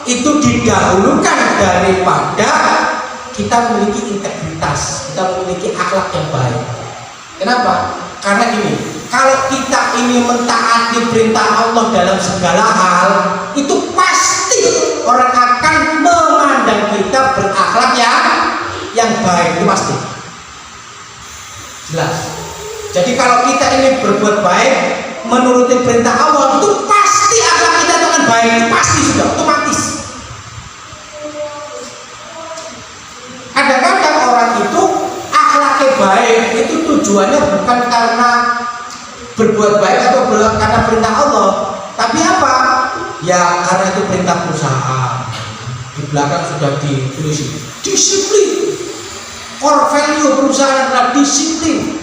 itu didahulukan daripada kita memiliki integritas, kita memiliki akhlak yang baik. Kenapa? Karena gini, kalau kita ini mentaati perintah Allah dalam segala hal, itu pasti orang akan memandang kita berakhlak yang baik, itu pasti. Jelas. Jadi kalau kita ini berbuat baik, menuruti perintah Allah, itu pasti akhlak kita itu akan baik, pasti sudah otomatis. Kadang-kadang orang itu akhlaknya baik, itu tujuannya bukan karena berbuat baik atau karena perintah Allah, tapi apa? Ya karena itu perintah perusahaan. Di belakang sudah ditulis disiplin. Core value perusahaan adalah disiplin,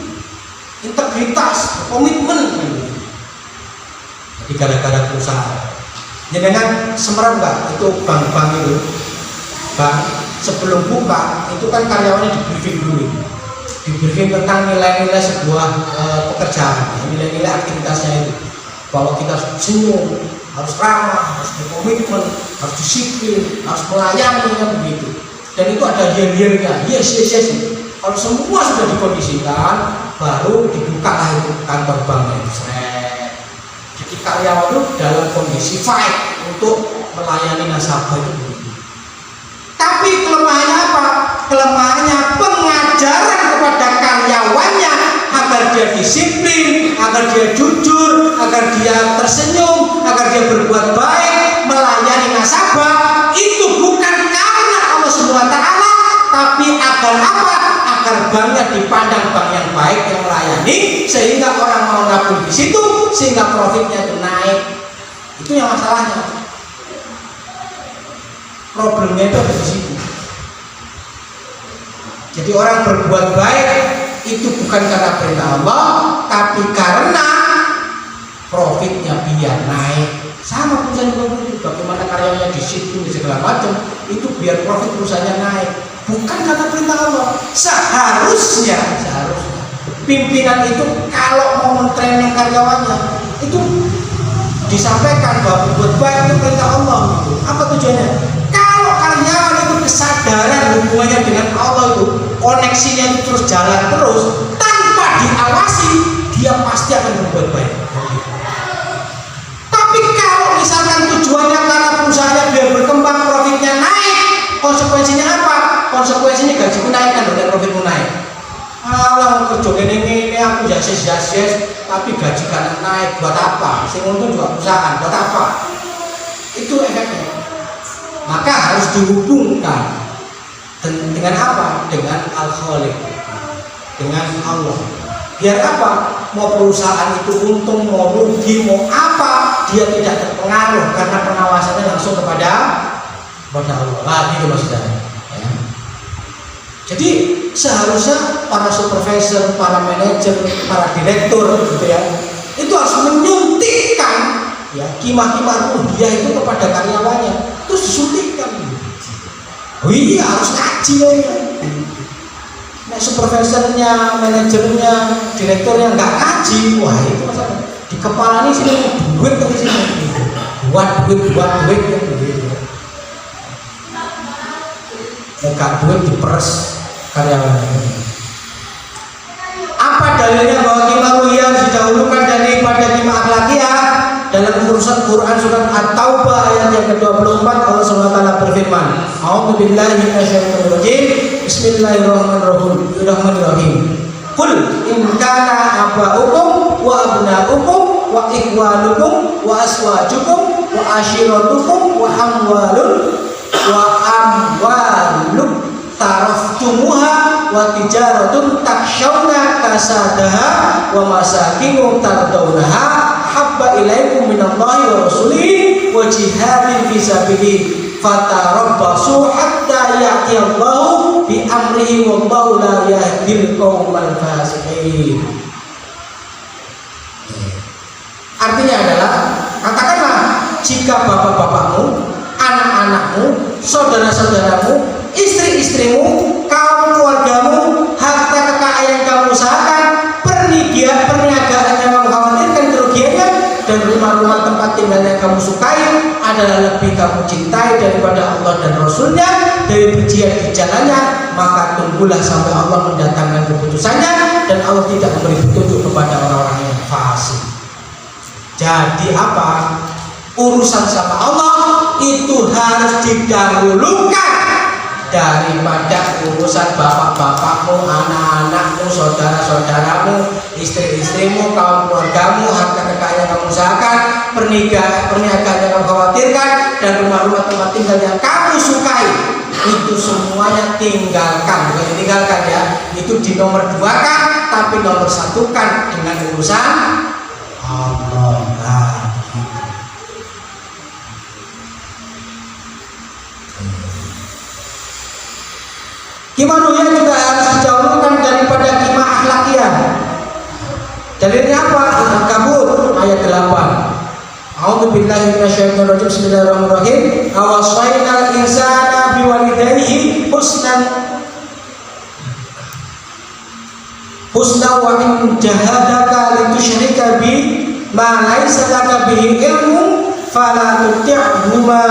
integritas, komitmen. Jadi gara-gara perusahaan. Jangan semerang nggak itu bank-bank itu, bank sebelum buka itu kan karyawannya di briefing dulu. Diberikan tentang nilai-nilai sebuah pekerjaan, nilai-nilai aktivitasnya itu, bahwa kita harus senyum, harus ramah, harus berkomitmen, harus disiplin, harus melayani, kan begitu. Dan itu ada diam-diamnya, yes. Kalau semua sudah dikondisikan, baru dibukalah itu kantor bank itu. Jadi karyawan itu dalam kondisi fight untuk melayani nasabah itu begitu. Tapi kelemahannya apa? Kelemahannya pengajaran kepada karyawannya agar dia disiplin, agar dia jujur, agar dia tersenyum, agar dia berbuat baik, melayani nasabah. Itu bukan Agar apa? Agar banknya dipandang bank yang baik, yang melayani, sehingga orang mau nabung di situ, sehingga profitnya itu naik. Itu yang masalahnya. Problemnya itu ada di situ. Jadi orang berbuat baik itu bukan karena perintah Allah, tapi karena profitnya biar naik. Sama perusahaan juga begitu. Bagaimana karyanya di situ, di segala macam, itu biar profit perusahaannya naik. Bukan karena perintah Allah. Seharusnya pimpinan itu kalau mau men-training karyawannya itu disampaikan bahwa berbuat baik itu perintah Allah. Gitu. Apa tujuannya? Kalau karyawan itu kesadaran hubungannya dengan Allah itu, koneksinya itu terus jalan terus tanpa diawasi, dia pasti akan berbuat baik. Tapi kalau misalkan tujuannya karena perusahaannya biar berkembang, profitnya naik, konsekuensinya apa? Konsekuensinya gajiku naik kan, dan profitmu naik. Kalau kerja ini aku jasis, tapi gaji kan naik, buat apa? Sing untung juga perusahaan, buat apa? Itu efeknya. Maka harus dihubungkan dengan apa? Dengan Al-Khaliq, dengan Allah. Biar apa? Mau perusahaan itu untung, mau rugi, mau apa, dia tidak terpengaruh karena pengawasannya langsung kepada Allah. Nah, gitu maksudnya. Ya. Jadi seharusnya para supervisor, para manajer, para direktur, gitu ya, itu harus menyuntikkan ya kimah-kimah rupiah itu kepada karyawannya, terus disuntikkan. Oh iya, harus ngaji ya. Nah, supervisornya, manajernya, direkturnya nggak ngaji, wah itu masalah. Di kepala ini sini duit ke sini, buat duit gitu. Nggak duit diperes karyawannya. Apa dalilnya bahwa kimah rupiah didahulukan daripada kimah akhlakiyah? Dalam urusan Quran surat At-Taubah ayat yang ke-24 Allah SWT berfirman, A'udzubillahi minasyaitonir rajim. Bismillahirrahmanirrahim. Qul in kana aba'ukum wa abna'ukum wa ikhwanukum wa aswajukum wa ashiratukum wa amwalun taraftumuha wa tijaratun takshawna kasadaha wa masakinu tardawnaha habba ilaikum minallahi wa rasulihi wa jihadin fi sabilihi fatarabbasu hatta ya'tiyallahu bi amrihi wallahu la yahdil qaumal fasiqin. Artinya adalah, katakanlah jika bapak-bapakmu, anak-anakmu, saudara-saudaramu, istri-istrimu, kaum keluargamu, harta kekayaan yang kamu usahakan, perniagaan yang kamu khawatirkan kerugiannya, dan rumah-rumah tempat tinggal yang kamu sukai adalah lebih kamu cintai daripada Allah dan Rasulnya, dari berjihad di jalannya, maka tunggulah sampai Allah mendatangkan keputusannya, dan Allah tidak memberi petunjuk kepada orang-orang yang fasik. Jadi apa? Urusan sama Allah itu harus didahulukan daripada urusan bapak-bapakmu, anak-anakmu, saudara-saudaramu, istri-istrimu, kaum keluargamu, harta kekayaan yang kamu usahakan, perniagaan yang kamu khawatirkan, dan rumah-rumah tempat tinggal yang kamu sukai. Itu semuanya tinggalkan, bukan ditinggalkan ya, itu dinomor duakan, tapi nomor satukan dengan urusan Allah. Kimah ruhiyah juga harus dijauhkan daripada kimah akhlakiyah. Dalilnya apa? Al-Ankabut ayat 8. A'udzubillahi minasyaitonir rajim. Bismillahirrahmanirrahim. Awaswainal insana biwalidayhi husna wa in jahadaka litusyrika bi ma laysa laka bihi ilmun fala tuti'huma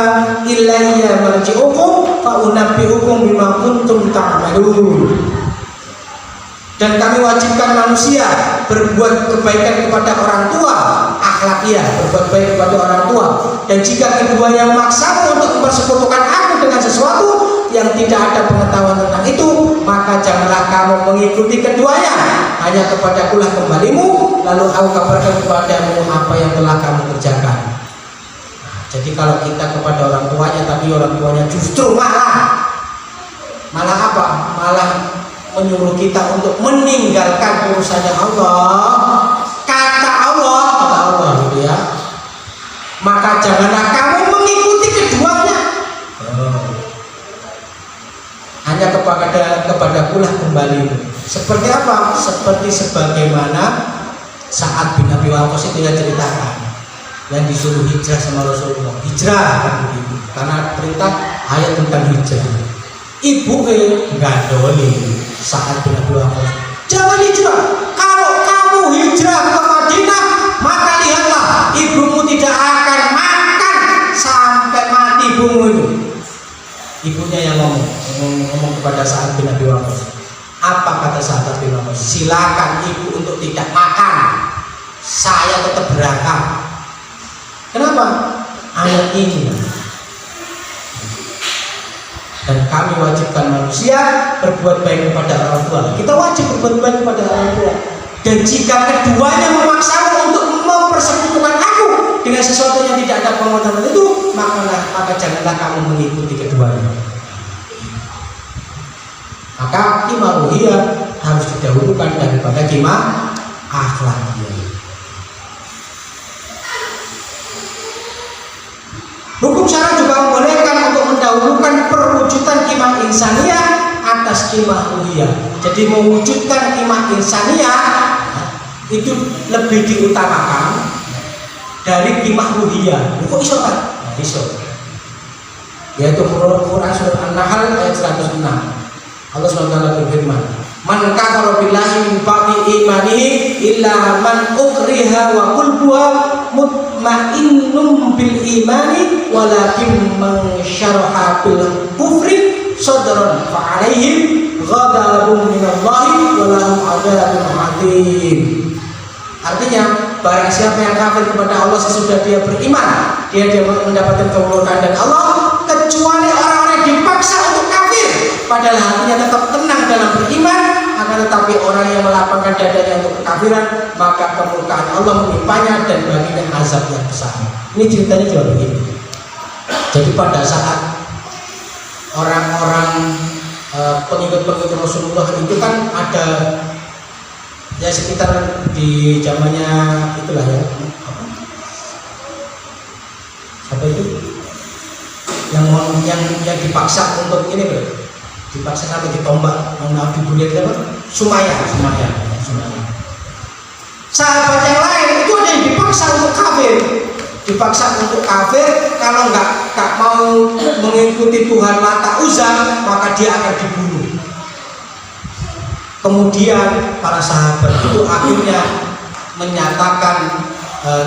ilayya marji'ukum fa unabbi'ukum bima kuntum ta'malun. Dan kami wajibkan manusia berbuat kebaikan kepada orang tua, akhlakiyah, berbuat baik kepada orang tua. Dan jika keduanya memaksamu untuk mempersekutukan aku dengan sesuatu yang tidak ada pengetahuan tentang itu, maka janganlah kamu mengikuti keduanya. Hanya kepadakulah kembalimu, lalu aku kabarkan kepadamu apa yang telah kamu kerjakan. Jadi kalau kita kepada orang tuanya, tapi orang tuanya justru marah, Malah apa? Malah menyuruh kita untuk meninggalkan urusannya Allah. Kata Allah gitu ya. Maka janganlah kamu mengikuti keduanya. Hanya kepada kulah kembali. Seperti apa? Seperti sebagaimana Sa'ad bin Abi Waqqas itu yang ceritakan, yang disuruh hijrah sama Rasulullah. Hijrah kan begitu. Karena perintah ayat tentang hijrah. Ibu gadoli Sa'ad bin Abi Waqqas, jangan hijrah. Kalau kamu hijrah ke Madinah, maka lihatlah ibumu tidak akan makan sampai mati ibumu itu. Ibunya yang ngomong kepada Sa'ad bin Abi Waqqas. Apa kata Sa'ad bin Abi Waqqas? Silakan ibu untuk tidak makan, saya tetap berakal. Kenapa? Ayat ini. Dan kami wajibkan manusia berbuat baik kepada orang tua. Kita wajib berbuat baik kepada orang tua. Dan jika keduanya memaksamu untuk mempersekutukan aku dengan sesuatu yang tidak ada pengawasan itu, maka janganlah kamu mengikuti keduanya. Maka qimah ruhiyah harus didahulukan daripada qimah akhlakiyah. Hukum syara juga membolehkan untuk mendahulukan perwujudan qimah insaniyah atas qimah ruhiyah. Jadi mewujudkan qimah insaniyah itu lebih diutamakan dari qimah ruhiyah. Kok iso kan? Iso. Yaitu Quran surah An-Nahl ayat 106. Allah SWT berfirman, "Man kafara billahi min ba'di imanihi illa man ukriha wa qalbuhu mutmainnun bil imani walakin man syaraha bil kufri sadran fa alaihim ghadabun minallahi wa lahum adzabun adzim." Artinya, barang siapa yang kafir kepada Allah sesudah dia beriman, dia mendapatkan kemurkaan dari Allah, kecuali orang-orang yang dipaksa untuk kafir padahal hatinya tetap tenang dalam beriman, akan tetapi orang yang melapangkan dadanya untuk kekafiran, maka kemurkaan Allah menimpanya dan baginya azab yang besar. Ini ceritanya juga begini. Jadi pada saat orang-orang pengikut-pengikut Rasulullah itu kan ada ya sekitar di zamannya itulah ya, apa itu yang dipaksa untuk ini bro, dipaksa sampai ditombak, mau dibunuh apa? Sumayyah. Sahabat yang lain itu ada yang dipaksa untuk kafir, kalau nggak mau mengikuti Tuhan Lata Uzza, maka dia akan dibunuh. Kemudian para sahabat itu akhirnya menyatakan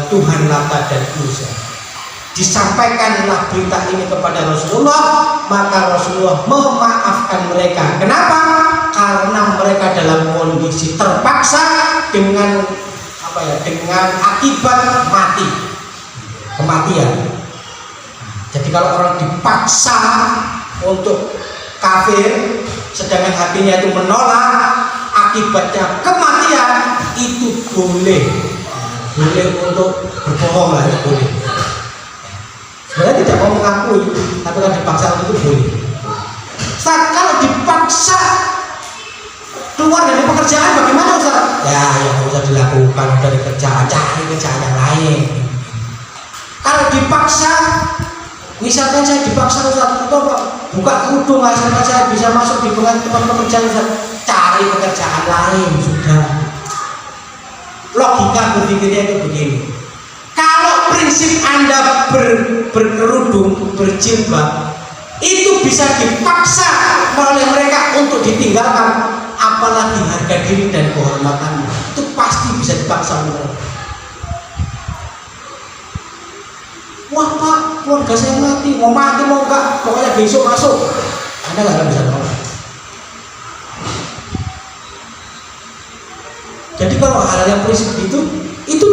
Tuhan Lata dan Uzza. Disampaikanlah berita ini kepada Rasulullah, maka Rasulullah memaafkan mereka. Kenapa? Karena mereka dalam kondisi terpaksa dengan dengan akibat kematian. Jadi kalau orang dipaksa untuk kafir, sedangkan hatinya itu menolak, akibatnya kematian, itu boleh untuk berbohong lah, itu boleh. Sebenarnya tidak mau mengakui, tapi kalau dipaksa itu boleh. Kalau dipaksa keluar dari pekerjaan bagaimana Ustaz? Ya nggak usah dilakukan dari kerjaan, cari kerjaan yang lain. Kalau dipaksa, misalkan saya dipaksa Ustaz, buka kerudung agar saya bisa masuk di tempat pekerjaan Ustaz, cari pekerjaan lain sudah. Logika berpikirnya itu begini. Kalau prinsip Anda berkerudung, berjilbab, itu bisa dipaksa oleh mereka untuk ditinggalkan, apalagi harga diri dan kehormatannya, itu pasti bisa dipaksa oleh mereka. Wah Pak, keluarga saya mati, mau enggak, pokoknya besok masuk. Anda nggak akan bisa nolak. Jadi kalau hal yang prinsip itu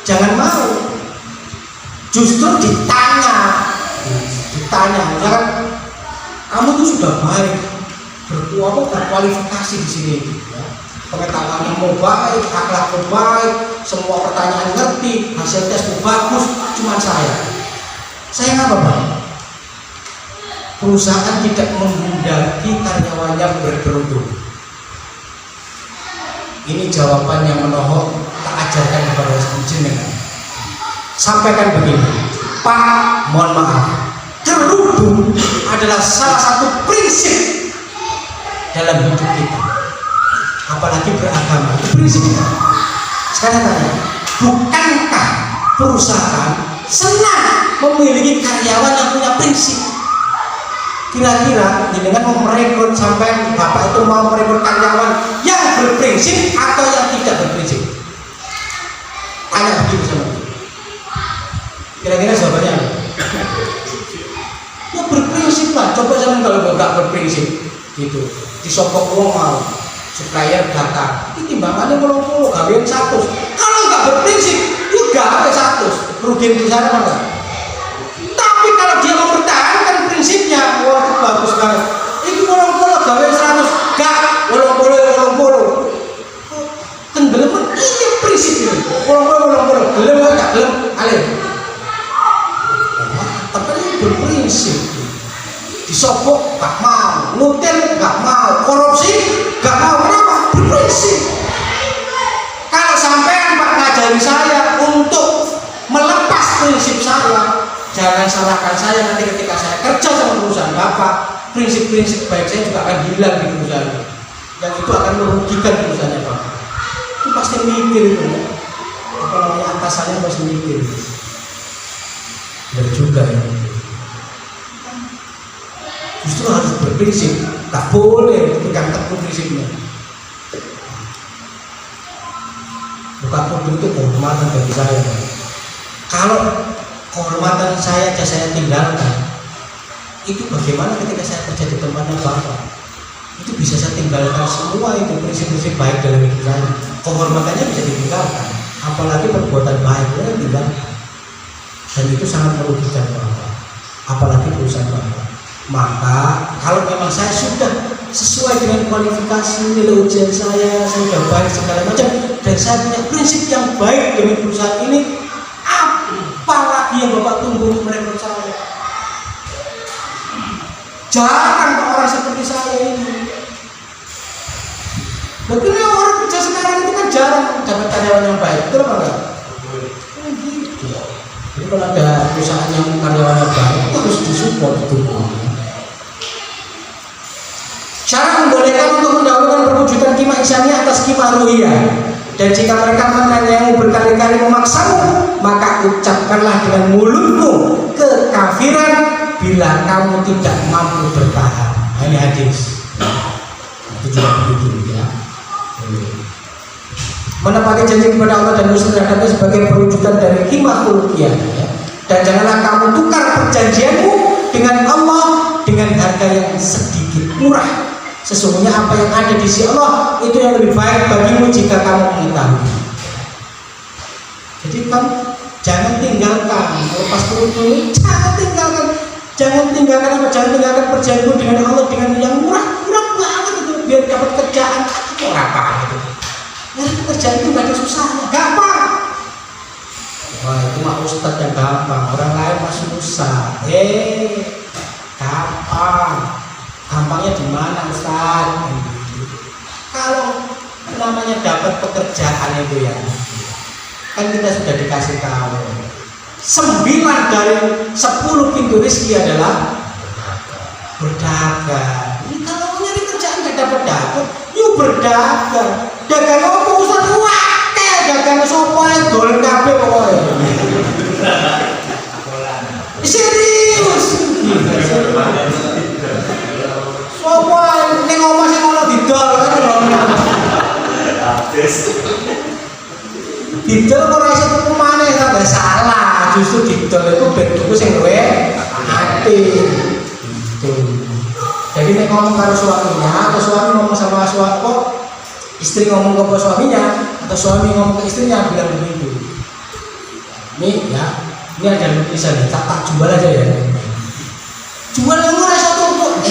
jangan mau. Justru ditanya, misalkan kamu tuh sudah baik, berkualifikasi di sini, ya. Pengetahuannya mau baik, akhlaknya baik, semua pertanyaan ngerti, hasil tesmu bagus, cuma saya nggak apa-apa. perusahaan tidak menghendaki karyawannya berkerudung. Ini jawaban yang menohok tak ajarkan kepada jenengan. Sampaikan begini, Pak, mohon maaf, kerudung adalah salah satu prinsip dalam hidup kita, apalagi beragama. Itu prinsip kita. Sekarang tanya, bukankah perusahaan senang memiliki karyawan yang punya prinsip? Kira-kira dengan mau merekrut sampai bapak itu mau merekrut karyawan yang berprinsip atau yang tidak berprinsip? Tanya begitu sama dia. Kira-kira jawabannya apa? Ya berprinsip lah. Coba jangan kalau nggak berprinsip gitu disokok uang mau supplier datang ini timbangannya melongo gawean 100. Kalau nggak berprinsip juga ada 100 kerugian di sana enggak. Tapi kalau dia mempertahankan prinsipnya, wah itu bagus banget. Ini melongo gawean 100 gak melongo tenggelam ini prinsip ini melongo gelem gak gelem alih. Tapi ini berprinsip. Disogok gak mau, ngutil gak mau, korupsi gak mau. Kenapa? Berprinsip. Kalau sampai Pak ngajari saya untuk melepas prinsip saya, jangan salahkan saya nanti ketika saya kerja sama perusahaan Bapak, prinsip-prinsip baik saya juga akan hilang di perusahaan, dan itu akan merugikan perusahaannya Bapak. Itu pasti mikir itu ya. Apa namanya, atasannya pasti mikir. Dan juga ya, justru harus berprinsip, tak boleh pegang teguh prinsipnya. Bukan itu kehormatan bagi saya. Kalau kehormatan saya aja saya tinggalkan, itu bagaimana ketika saya kerja di tempatnya Bapak? Itu bisa saya tinggalkan semua itu prinsip-prinsip baik dalam hidup saya. Kehormatannya bisa ditinggalkan, apalagi perbuatan baiknya tinggalkan. Dan itu sangat merugikan Bapak, apalagi perusahaan Bapak. Maka kalau memang saya sudah sesuai dengan kualifikasi nilai ujian saya sudah baik segala macam, dan saya punya prinsip yang baik dengan perusahaan ini, apalagi yang Bapak tunggu untuk merekrut saya? Jarang orang seperti saya ini. Bagaimana orang kerja sekarang itu kan jarang dapat karyawan yang baik, betul apa enggak? Gitu. Jadi kalau ada perusahaan yang karyawannya baik, itu harus disupport itu. Syarat membolehkan untuk mendahulukan perwujudan kima ihsaniyah atas kima ruhiyah. Dan jika mereka menanyamu berkali-kali memaksamu, maka ucapkanlah dengan mulutmu kekafiran bila kamu tidak mampu bertahan. Ini hadis. Itu juga begitu ya. Menepati janji kepada Allah dan Rasul terhadapnya sebagai perwujudan dari kima ruhiyah. Ya. Dan janganlah kamu tukar perjanjianmu dengan Allah dengan harga yang sedikit murah. Sesungguhnya apa yang ada di sisi Allah itu yang lebih baik bagimu jika kamu mengetahui. Jadi kamu jangan tinggalkan lepas kerudung, jangan tinggalkan perjanjianmu dengan Allah dengan yang murah banget itu biar dapat kerjaan. Mau apa itu? Nah, kerjaan itu nggak ada susahnya, gampang. Wah itu mah ustadz yang gampang, orang lain mah susah. Gampang. Gampangnya di mana Ustaz? Kalau namanya dapat pekerjaan itu ya, kan kita sudah dikasih tahu 9 dari 10 pintu rezeki adalah berdagang. Ini kalau nyari kerjaan nggak dapat, yuk berdagang. Dagang apa Ustaz? Wakil dagang sopo ya dolen kabeh pokoknya. Serius. Sopo ning omah sing ono didol kan lho. Didol ora iso tuku maneh sampe salah. Justru didol itu ben tuku sing luwih ati. Gitu. Jadi nek ngomong karo suaminya atau suami ngomong sama suami, istri ngomong ke suaminya atau suami ngomong ke istrinya bilang begitu. Nih ya, ini ada lukisan tak jual aja ya. Jual yang murah satu kok,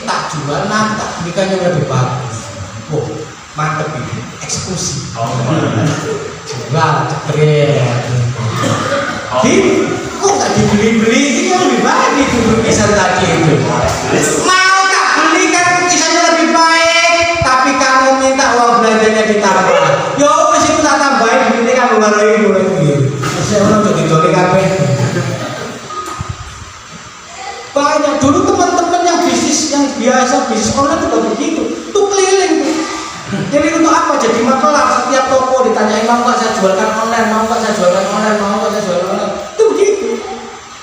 tak jual nanti tak belikan yang lebih bagus. Oh, mantep ini, eksekusi. Jual, cepret. Kok nggak dibeli-beli? Ini yang lebih baik itu lukisan tadi itu. lainnya. Dulu teman-teman yang bisnis yang biasa bisnis online juga begitu, tuh keliling tuh. Jadi untuk apa? Jadi makelar setiap toko ditanyain mau nggak saya jualkan online, mau nggak saya jualkan online, mau nggak saya jualkan online. Itu begitu.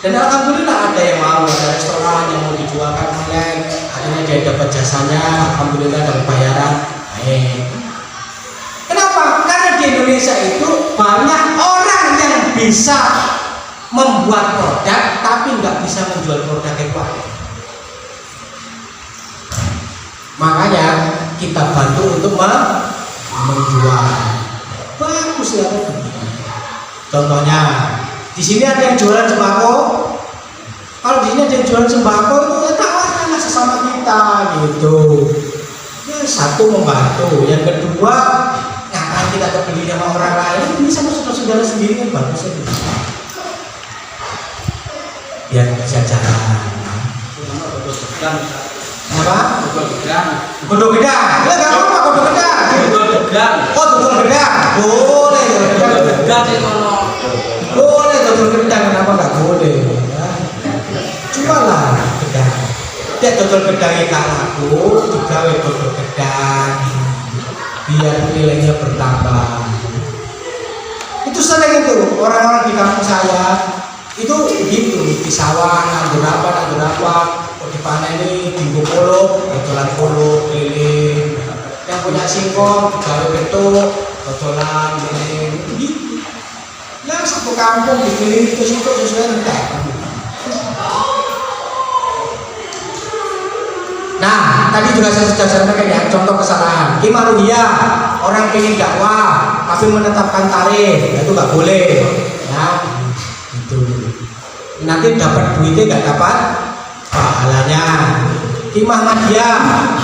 Dan alhamdulillah ada yang mau, ada restoran yang mau dijualkan online, akhirnya dia dapat jasanya, alhamdulillah dapat bayaran. Kenapa? Karena di Indonesia itu banyak orang yang bisa membuat produk tapi nggak bisa menjual produk itu. Makanya kita bantu untuk menjual. Bagus ya. Contohnya di sini ada yang jualan sembako. Kalau di sini ada yang jualan sembako itu tawarkan sesama kita gitu. Ya, satu membantu, yang kedua ngapain kita kebeli sama orang lain, ini sama saudara-saudara sendiri kan bagus ya. Biar bisa jalan. Apa? Godok gedang. Ya enggak apa-apa godok gedang. Godok gedang. Oh, godok gedang. Boleh godok gedang sih ngono. Boleh godok gedang, kenapa enggak boleh? Jualan gedang. Dia dodol gedangnya gak laku, digawe dodol gedang biar nilainya bertambah. Itu sering itu orang-orang di kampung saya itu begitu, di sawah nganggur apa dipanen ini dinggo polo, dodolan polo keliling. Yang punya singkong digawe betuk, dodolan keliling gitu. Ya satu kampung dikeliling itu sesuai entek. Nah, tadi juga saya sudah sampaikan ya, contoh kesalahan. Imaruhia, orang pengen dakwah, tapi menetapkan tarif, itu nggak boleh. Ya, itu. Nanti dapat duitnya nggak dapat pahalanya. Imam Madya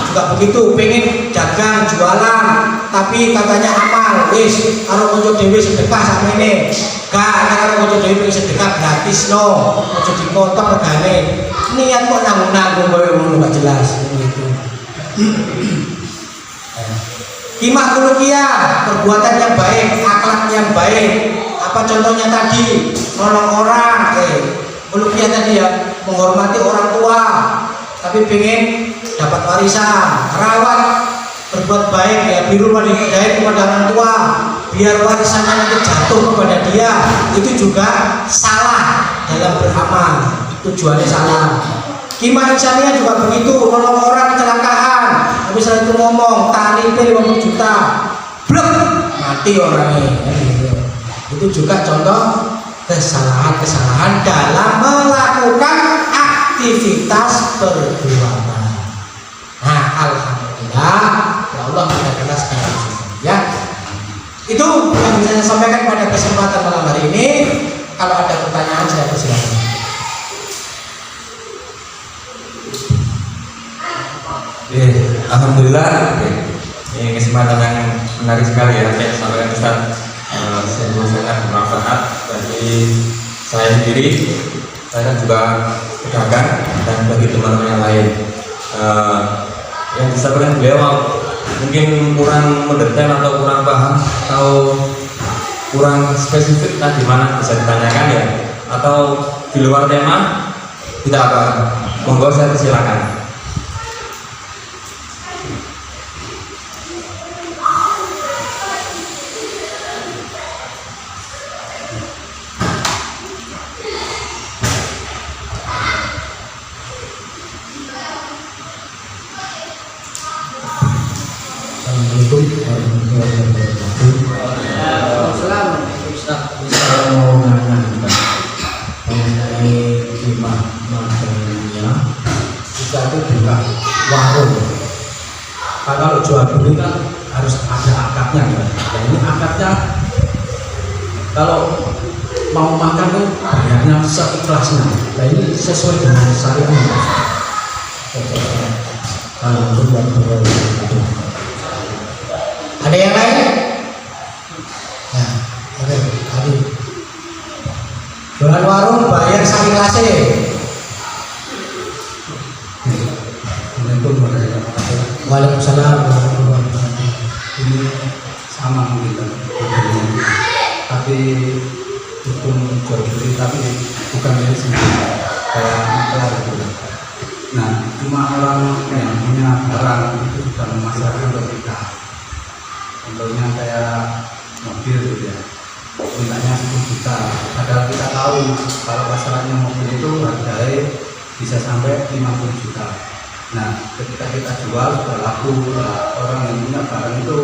juga begitu, pengen dagang jualan, tapi katanya amal, wis, kalau konco dewi sedekah sama ini, gak, kalau konco dewi pengen sedekah gratis no, konco dipotong regane. Niat kok nanggung-nanggung kowe gak jelas gitu. Himah khuluqiyah, perbuatan yang baik, akhlak yang baik. Apa contohnya tadi? Nolong orang, khuluqiyah tadi ya, menghormati orang tua, tapi pengen dapat warisan, rawat, berbuat baik ya, birrul walidain kepada orang tua, biar warisannya nanti jatuh kepada dia. Itu juga salah dalam beramal. Tujuannya salah. Kimah insannya juga begitu, nolong orang kecelakaan, tapi setelah itu ngomong tarifnya 50 juta, blok mati orangnya. Itu juga contoh kesalahan dalam melakukan aktivitas perbuatan. Nah, alhamdulillah ya Allah mudahkanlah segala sesuatu ya. Itu yang bisa saya sampaikan pada kesempatan malam hari ini. Kalau ada pertanyaan saya persilakan. Alhamdulillah, ini kesempatan yang menarik sekali ya, saya sampaikan Ustaz. Sungguh sangat bermanfaat bagi saya sendiri, saya juga pedagang dan bagi teman-teman yang lain. Yang disampaikan beliau mungkin kurang mendetail atau kurang paham atau kurang spesifik, di mana bisa ditanyakan ya, atau di luar tema tidak apa, monggo saya persilakan. Assalamualaikum warahmatullahi wabarakatuh. Saya mau nanya mengenai Imam Madya, kita itu buka warung. Kalau jual beli kan harus ada akadnya kan. Dan ini akadnya kalau mau makan kan bayarnya seikhlasnya. Nah ini sesuai dengan syariat. Ada yang lain? Nah, oke, tadi jualan warung bayar seikhlasnya. Waalaikumsalam warahmatullahi wabarakatuh. Ini sama kita, tapi hukum jual beli, tapi bukan dari sini kayak maklar gitu. cuma orang yang punya barang itu sudah memasarkan ke kita. Contohnya kayak mobil gitu ya, mintanya 10 juta, padahal kita tahu kalau pasarannya mobil itu harganya bisa sampai 50 juta. Nah, ketika kita jual sudah laku, orang yang punya barang itu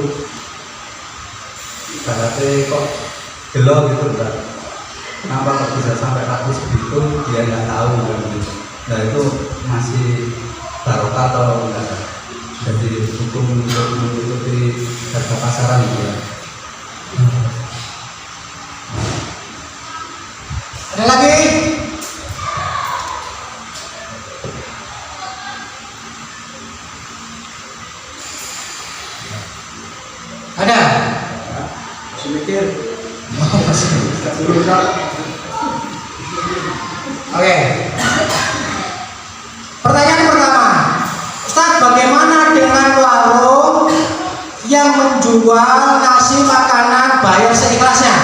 ibaratnya kok gelo gitu kan. Kenapa kok bisa sampai laku segitu, dia nggak tahu kan gitu. Nah itu masih barokah atau enggak? Jadi hukum untuk mengikuti harga pasaran gitu ya. Ada lagi? Ada? Masih mikir? Oh, masih. Oke. Pertanyaan pertama, Ustaz, bagaimana dengan warung yang menjual nasi makanan bayar seikhlasnya?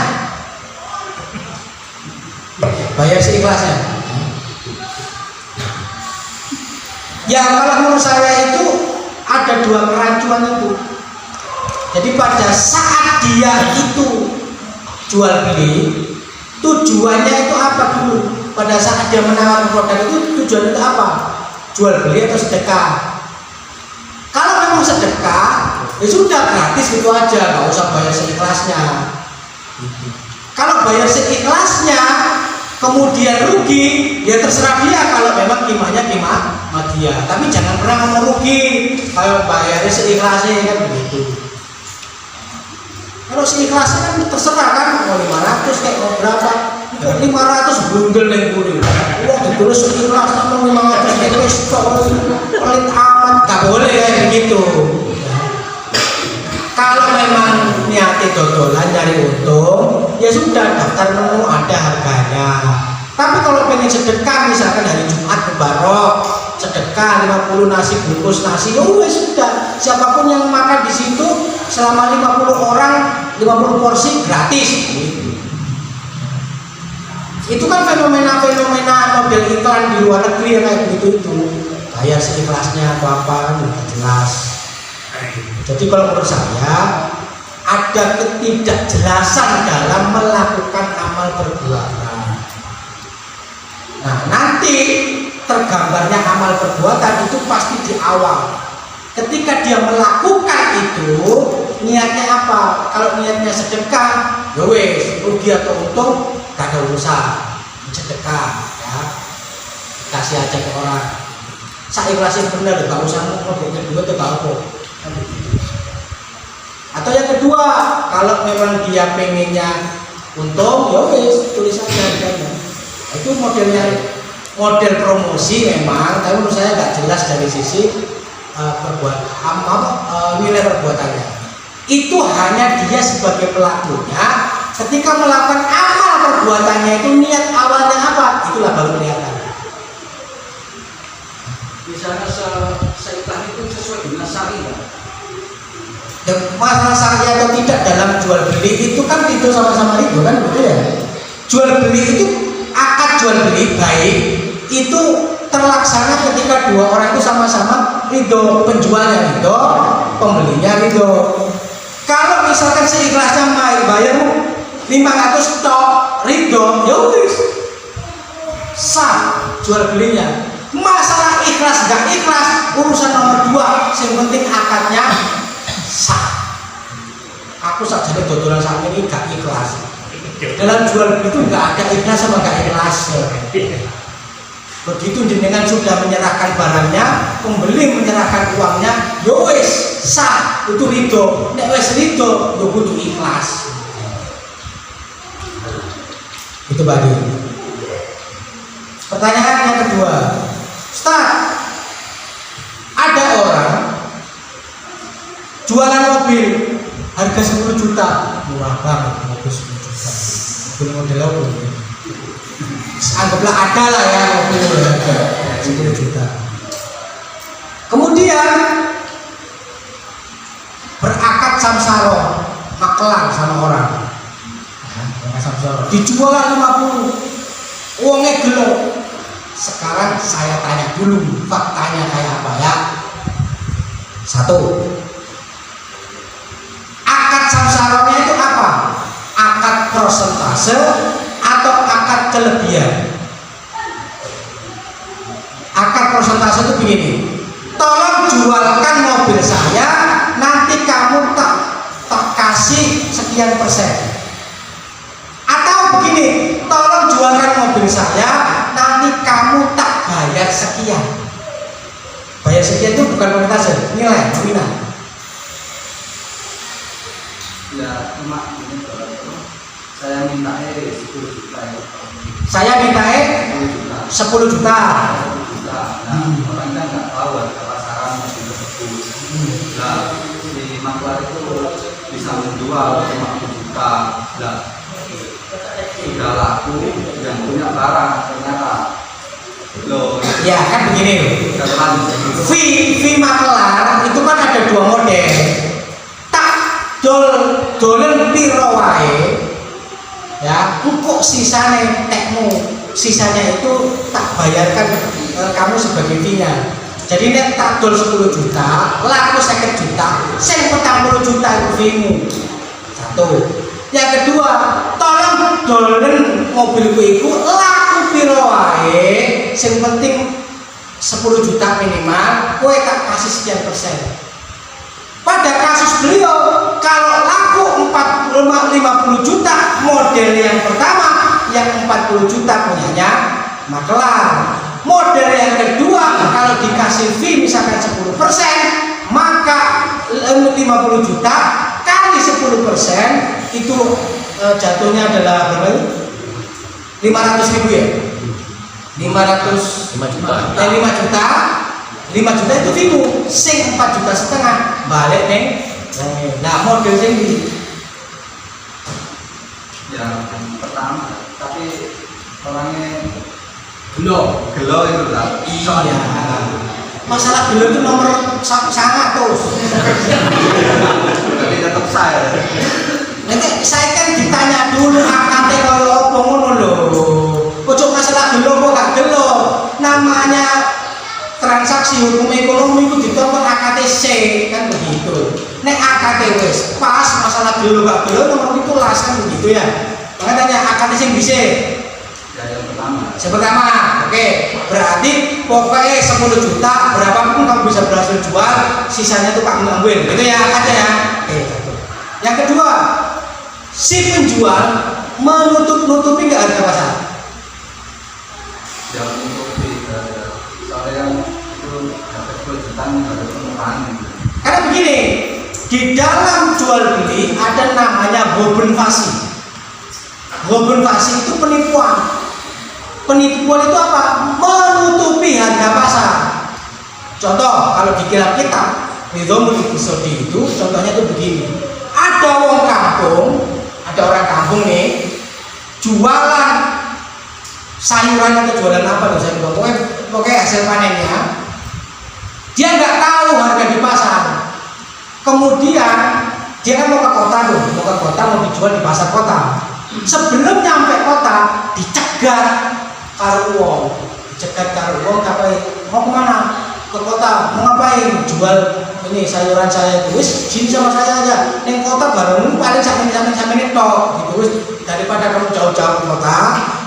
Bayar seikhlasnya. Ya kalau menurut saya itu ada dua kerancuan itu. Jadi pada saat dia itu jual beli, tujuannya itu apa dulu? Pada saat dia menawarkan produk itu tujuannya itu apa? Jual beli atau sedekah? Kalau memang sedekah, ya sudah gratis gitu aja, nggak usah bayar seikhlasnya. Kalau bayar seikhlasnya, kemudian rugi, ya terserah dia. Kalau memang kimahnya kimah dia, tapi jangan pernah ngomong rugi. Kalau bayarnya seikhlasnya kan begitu. Kalau seikhlasnya kan terserah kan, mau 500 kayak mau berapa? 500 bundel yang kuning. Wah, ditulis seikhlas sama 500 kayak stok pelit amat, nggak boleh kayak begitu. Kalau memang niatnya dodolan nyari untung, ya sudah daftar menu ada harganya. Tapi kalau pengen sedekah, misalkan hari Jumat Mubarok, sedekah 50 nasi bungkus nasi, oh ya sudah. Siapapun yang makan di situ selama 50 orang 50 porsi gratis. Itu kan fenomena-fenomena model iklan di luar negeri yang kayak begitu itu. Bayar seikhlasnya atau apa kan tidak jelas. Jadi kalau menurut saya ada ketidakjelasan dalam melakukan amal perbuatan. Nah, nanti tergambarnya amal perbuatan itu pasti di awal. Ketika dia melakukan itu, niatnya apa? Kalau niatnya sedekah, ya wes, rugi atau untung gak ada urusan. Sedekah, ya, kasih aja ke orang. Saya ikhlasin bener, gak usah ngomong kedua tuh gak apa. Atau yang kedua, kalau memang dia pengennya untung, ya wes, tulis aja harganya. Itu model promosi memang, tapi menurut saya gak jelas dari sisi nilai perbuatannya. Itu hanya dia sebagai pelakunya. Ketika melakukan amal perbuatannya itu niat awalnya apa? Itulah baru kelihatan. Misalnya seikhlas itu sesuai dengan syariat. Dan masalah syariat atau tidak dalam jual beli itu kan itu sama-sama itu kan betul ya. Jual beli itu akad jual beli baik itu terlaksana ketika dua orang itu sama-sama ridho, penjualnya ridho, pembelinya ridho. Kalau misalkan seikhlasnya bayar 500 tok ridho, ya wis sah jual belinya. Masalah ikhlas gak ikhlas urusan nomor 2, yang penting akadnya sah. Aku saja dodolan saat ini gak ikhlas. Dalam jual beli itu gak ada ikhlas sama gak ikhlas. Begitu jenengan sudah menyerahkan barangnya, pembeli menyerahkan uangnya, yo wis sah, itu ridho. Nek wis ridho, yo kudu ikhlas. Itu bagi. Pertanyaan yang kedua, Ustaz, ada orang jualan mobil harga 10 juta, murah banget mobil 10 juta. Mobil model apa? Anggaplah ada lah ya mobil harga 10 juta. Kemudian berakad samsara, maklar sama orang. Samsara dijual 50, uangnya gelo. Sekarang saya tanya dulu faktanya kayak apa ya. Satu, akad samsaronya itu apa? Akad persentase atau akad kelebihan? Akad persentase itu begini, tolong jualkan mobil saya, nanti kamu tak kasih sekian persen. Atau begini, tolong jualkan mobil saya, nanti kamu tak bayar sekian. Bayar sekian itu bukan persentase, nilai nominal. Ya cuma ini saya minta 10 juta ya. Saya minta 10 juta. Nah, orang kan nggak tahu harga pasaran mobil tersebut. Nah, si maklar itu bisa menjual 50 juta. Nah, sudah laku dan punya barang ternyata loh. Ya kan begini loh. Fee maklar itu kan ada dua model. Tak dolen piro wae. Ya, engkok sisane tekmu, sisanya itu tak bayarkan kamu sebagai fee-nya. Jadi nek tak dol 10 juta, laku 50 juta, sing 40 juta itu fee-mu. Satu. Yang kedua, tolong dolen mobilku iku laku piro wae, sing penting 10 juta minimal, kowe tak kasih sekian persen. Pada kasus beliau, kalau laku 50 juta model yang pertama, yang 40 juta punyanya maklar. Model yang kedua, kalau dikasih fee misalkan 10%, maka 50 juta kali 10% itu jatuhnya adalah berapa? 500.000 ya? 5 juta. 5 juta itu fee-mu, sing 4,5 juta balik neng. Nah, model sing di yang pertama, tapi orangnya gelo itu lah. iya. Masalah gelo itu nomor sangat terus. Tapi tetap saya. Nanti saya kan ditanya dulu akadnya kalau apa ngono lho. Ojo masalah gelo kok gak gelo. Namanya transaksi hukum ekonomi itu ditonton AKTC kan begitu. Nek AKT wis pas masalah gelo gak gelo nomor itu lasan begitu ya. Makanya tanya AKTC yang bisa. Ya, yang pertama. Yang pertama, oke, berarti pokoknya 10 juta berapapun kamu bisa berhasil jual, sisanya tuh Pak ngambil, gitu ya aja ya. Oke, satu. Yang kedua, si penjual menutupi nggak harga pasar? Yang menutupi, soalnya yang itu dapat 10 juta ada penurunan. Karena begini, di dalam jual beli ada namanya bobenfasi. Bobenfasi itu penipuan. Penipuan itu apa? Menutupi harga pasar. Contoh, kalau di kitab Nizamul Iqtisadi itu contohnya itu begini. Ada orang kampung nih jualan sayuran atau jualan apa loh, saya lupa. Pokoknya hasil panennya dia nggak tahu harga di pasar. Kemudian dia kan mau ke kota mau dijual di pasar kota. Sebelum nyampe kota dicegat karo wong, mau kemana? Ke kota, mau ngapain? Jual ini sayuran saya itu, wis sini sama saya aja. Neng kota bareng paling sampai tok, gitu wis. Daripada kamu jauh-jauh ke kota,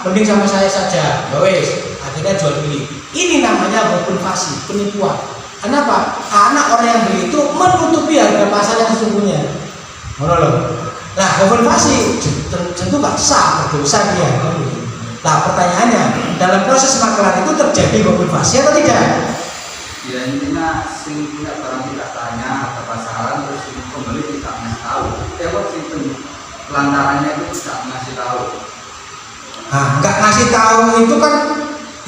mending sama saya saja. Ya wis, akhirnya jual beli. Ini namanya bobenfasi, penipuan. Kenapa? Karena orang yang beli itu menutupi harga pasar yang sesungguhnya. Ngono loh. Nah, bobenfasi tentu nggak sah, berdosa dia. Nah, pertanyaannya, dalam proses maklar itu terjadi bobenfasi atau tidak? Ya intinya sing punya barang tidak tanya ke pasaran, terus pembeli tidak ngasih tahu. Kok sing lantarannya itu tidak ngasih tahu. Nah, nggak ngasih tahu itu kan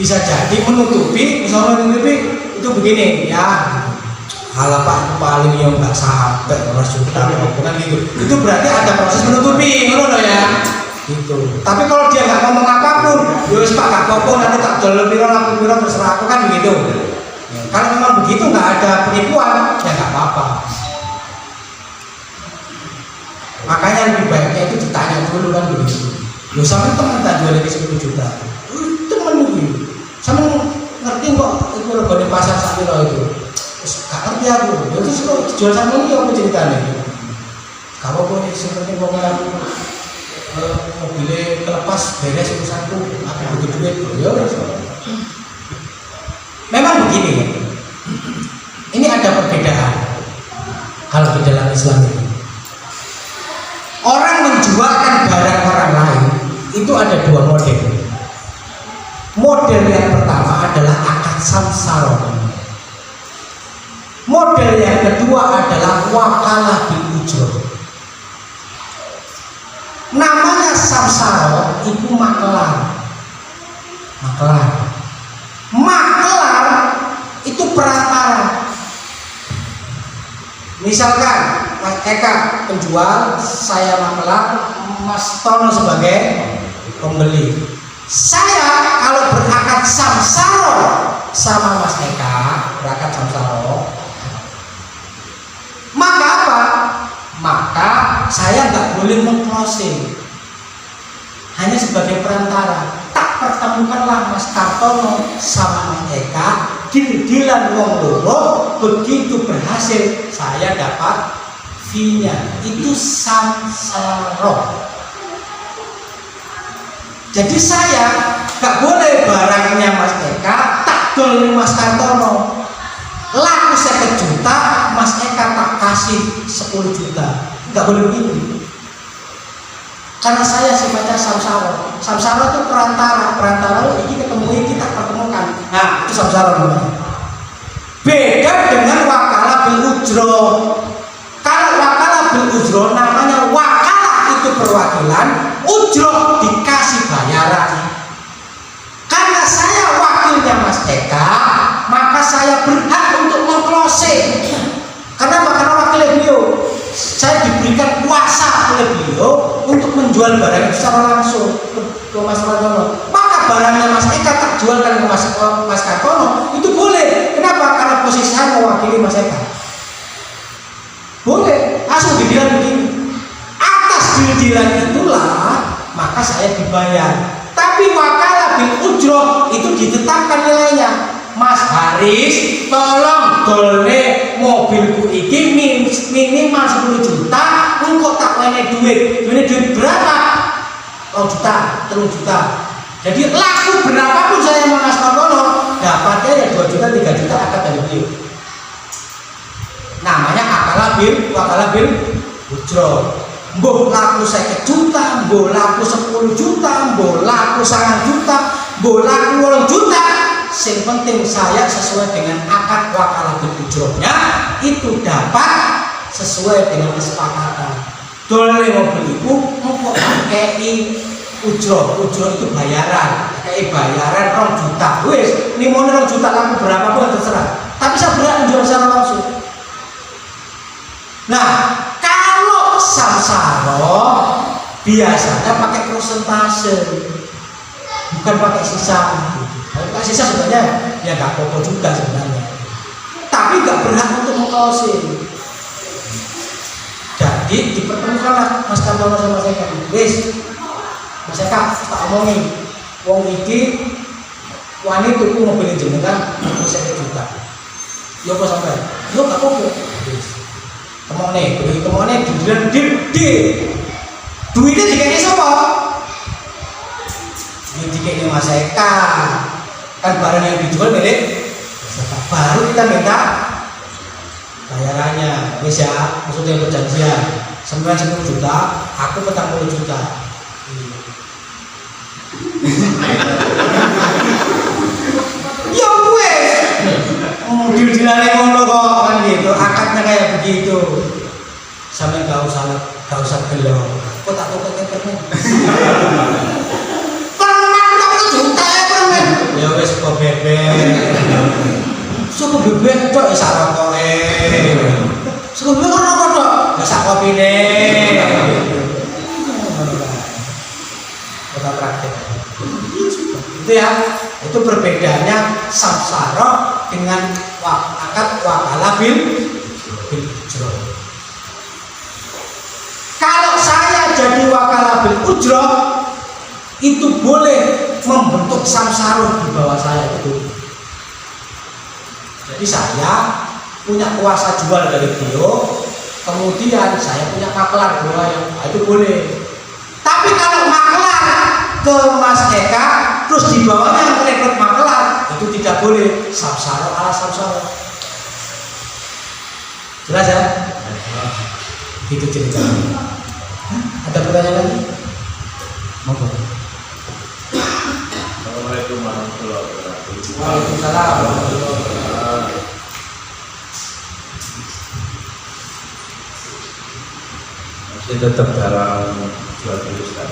bisa jadi menutupi, misalnya menutupi itu begini ya. Halah Pak itu paling yang nggak sampai 200 juta, bukan gitu. Itu berarti ada proses menutupi, ngono ya. Gitu. Tapi kalau dia nggak ngomong apapun, yowes Pak gak apa-apa, nanti tak jual piro terserah aku kan begitu. Ya, kalau memang begitu nggak ada penipuan, ya nggak apa-apa. Makanya lebih baiknya itu ditanya dulu kan begitu. Loh sama teman tak jual lagi 10 juta, temen ini Sama ngerti kok itu regane pasar sak piro itu. Terus gak ngerti aku. Ya terus kok dijual sama iki apa ceritane? Kalau kok sing penting wong aku mobilnya kelepas beres urusanku, aku butuh duit. Ya wis. Memang begini. Ini ada perbedaan kalau di dalam Islam ini. Orang menjualkan barang orang lain itu ada dua model. Model yang pertama adalah akad samsara. Model yang kedua adalah wakalah bil ujrah. Namanya samsara itu maklar. Maklar itu perantara. Misalkan Mas Eka penjual, saya maklar, Mas Tono sebagai pembeli. Saya kalau berakad samsara sama Mas Eka, berakad samsara, maka apa? Maka saya nggak boleh meng-closing, hanya sebagai perantara. Tak pertemukanlah Mas Kartono sama Mas Eka, deal-dealan wong loro, begitu berhasil saya dapat fee-nya. Itu samsara. Jadi saya gak boleh barangnya Mas Eka tak dol Mas Kartono. Laku 1 juta, Mas Eka tak kasih 10 juta. Gak boleh begitu. Karena saya sifatnya samsara. Samsara itu perantara ini ketemu kita pertemukan. Nah, itu samsara namanya. Beda dengan wakalah bil ujrah. Kalau wakalah bil ujrah namanya wakalah itu perwakilan, ujrah dikasih bayaran. Karena saya wakilnya Mas Eka, maka saya berhak untuk meng-closing. Karena wakilnya beliau, saya diberikan kuasa oleh beliau untuk menjual barang itu secara langsung ke Mas Kartono. Maka barangnya Mas Eka tak jualkan ke Mas Kartono, itu boleh. Kenapa? Karena posisi saya mewakili Mas Eka. Boleh, langsung dibilang begini. Atas deal-dealan itulah maka saya dibayar. Tapi wakalah bil ujrah itu ditetapkan nilainya. Mas Haris, tolong dolne mobilku iki minimal 10 juta, engkau tak punya duit. Duit berapa? 2 juta, 3 juta. Jadi laku berapapun saya sama Mas Kartono, dapatnya ya 2 juta, 3 juta akad dari beliau. Namanya wakalah bil ujrah. Mbok laku 50 juta, mbok laku 10 juta, mbok laku 9 juta, mbok laku 8 juta. Yang penting saya sesuai dengan akad wakalah bil ujrahnya itu dapat sesuai dengan kesepakatan. Dole mobil itu mau pakai ujrah itu bayaran, kayak bayaran 2 juta. Wes, ini mau 2 juta laku berapa pun terserah. Tapi saya berhak menjual secara langsung. Nah, kalau samsara biasanya pakai persentase, bukan pakai sisa. Kalau pakai sisa sebenarnya ya nggak apa-apa juga sebenarnya, tapi nggak berhak untuk meng-closing. Jadi dipertemukanlah Mas Kartono sama Mas Eka. Wis, Mas Eka tak omongin, wong iki wani tuku mobil jenengan 1 juta. Yo apa sampai? Yo gak apa-apa. Temone dibilang di duitnya dikene sapa? Dikene Mas Eka. Kan barang yang dijual milik baru kita minta bayarannya. Wis ya, maksudnya perjanjian. 10 juta, aku 40 juta. Ya wes. Deal-dealane ngono kok kan gitu. Akadnya kayak begitu. Sampe gak usah gelo. Kok tak tukar permen. Permen 40 juta ya permen. Ya wes kok bebek. Suku bebek tok iso rokoke. Suku bebek rokok tok, ya sak kopine. Kita praktek. Itu ya, itu perbedaannya samsara dengan akad wakalah bil ujrah. Kalau saya jadi wakalah bil ujrah itu boleh membentuk samsaruh di bawah saya itu. Jadi saya punya kuasa jual dari beliau, kemudian saya punya makelar dua yang itu boleh. Tapi kalau makelar ke Mas Eka, terus di bawahnya merekrut makelar, itu tidak boleh. Samsaruh ala samsaruh. Jelas ya? Itu ceritanya. Ada pertanyaan lagi? Monggo. Assalamualaikum warahmatullahi wabarakatuh. Waalaikumsalam warahmatullahi wabarakatuh. Masih tetap dalam jual beli Ustaz.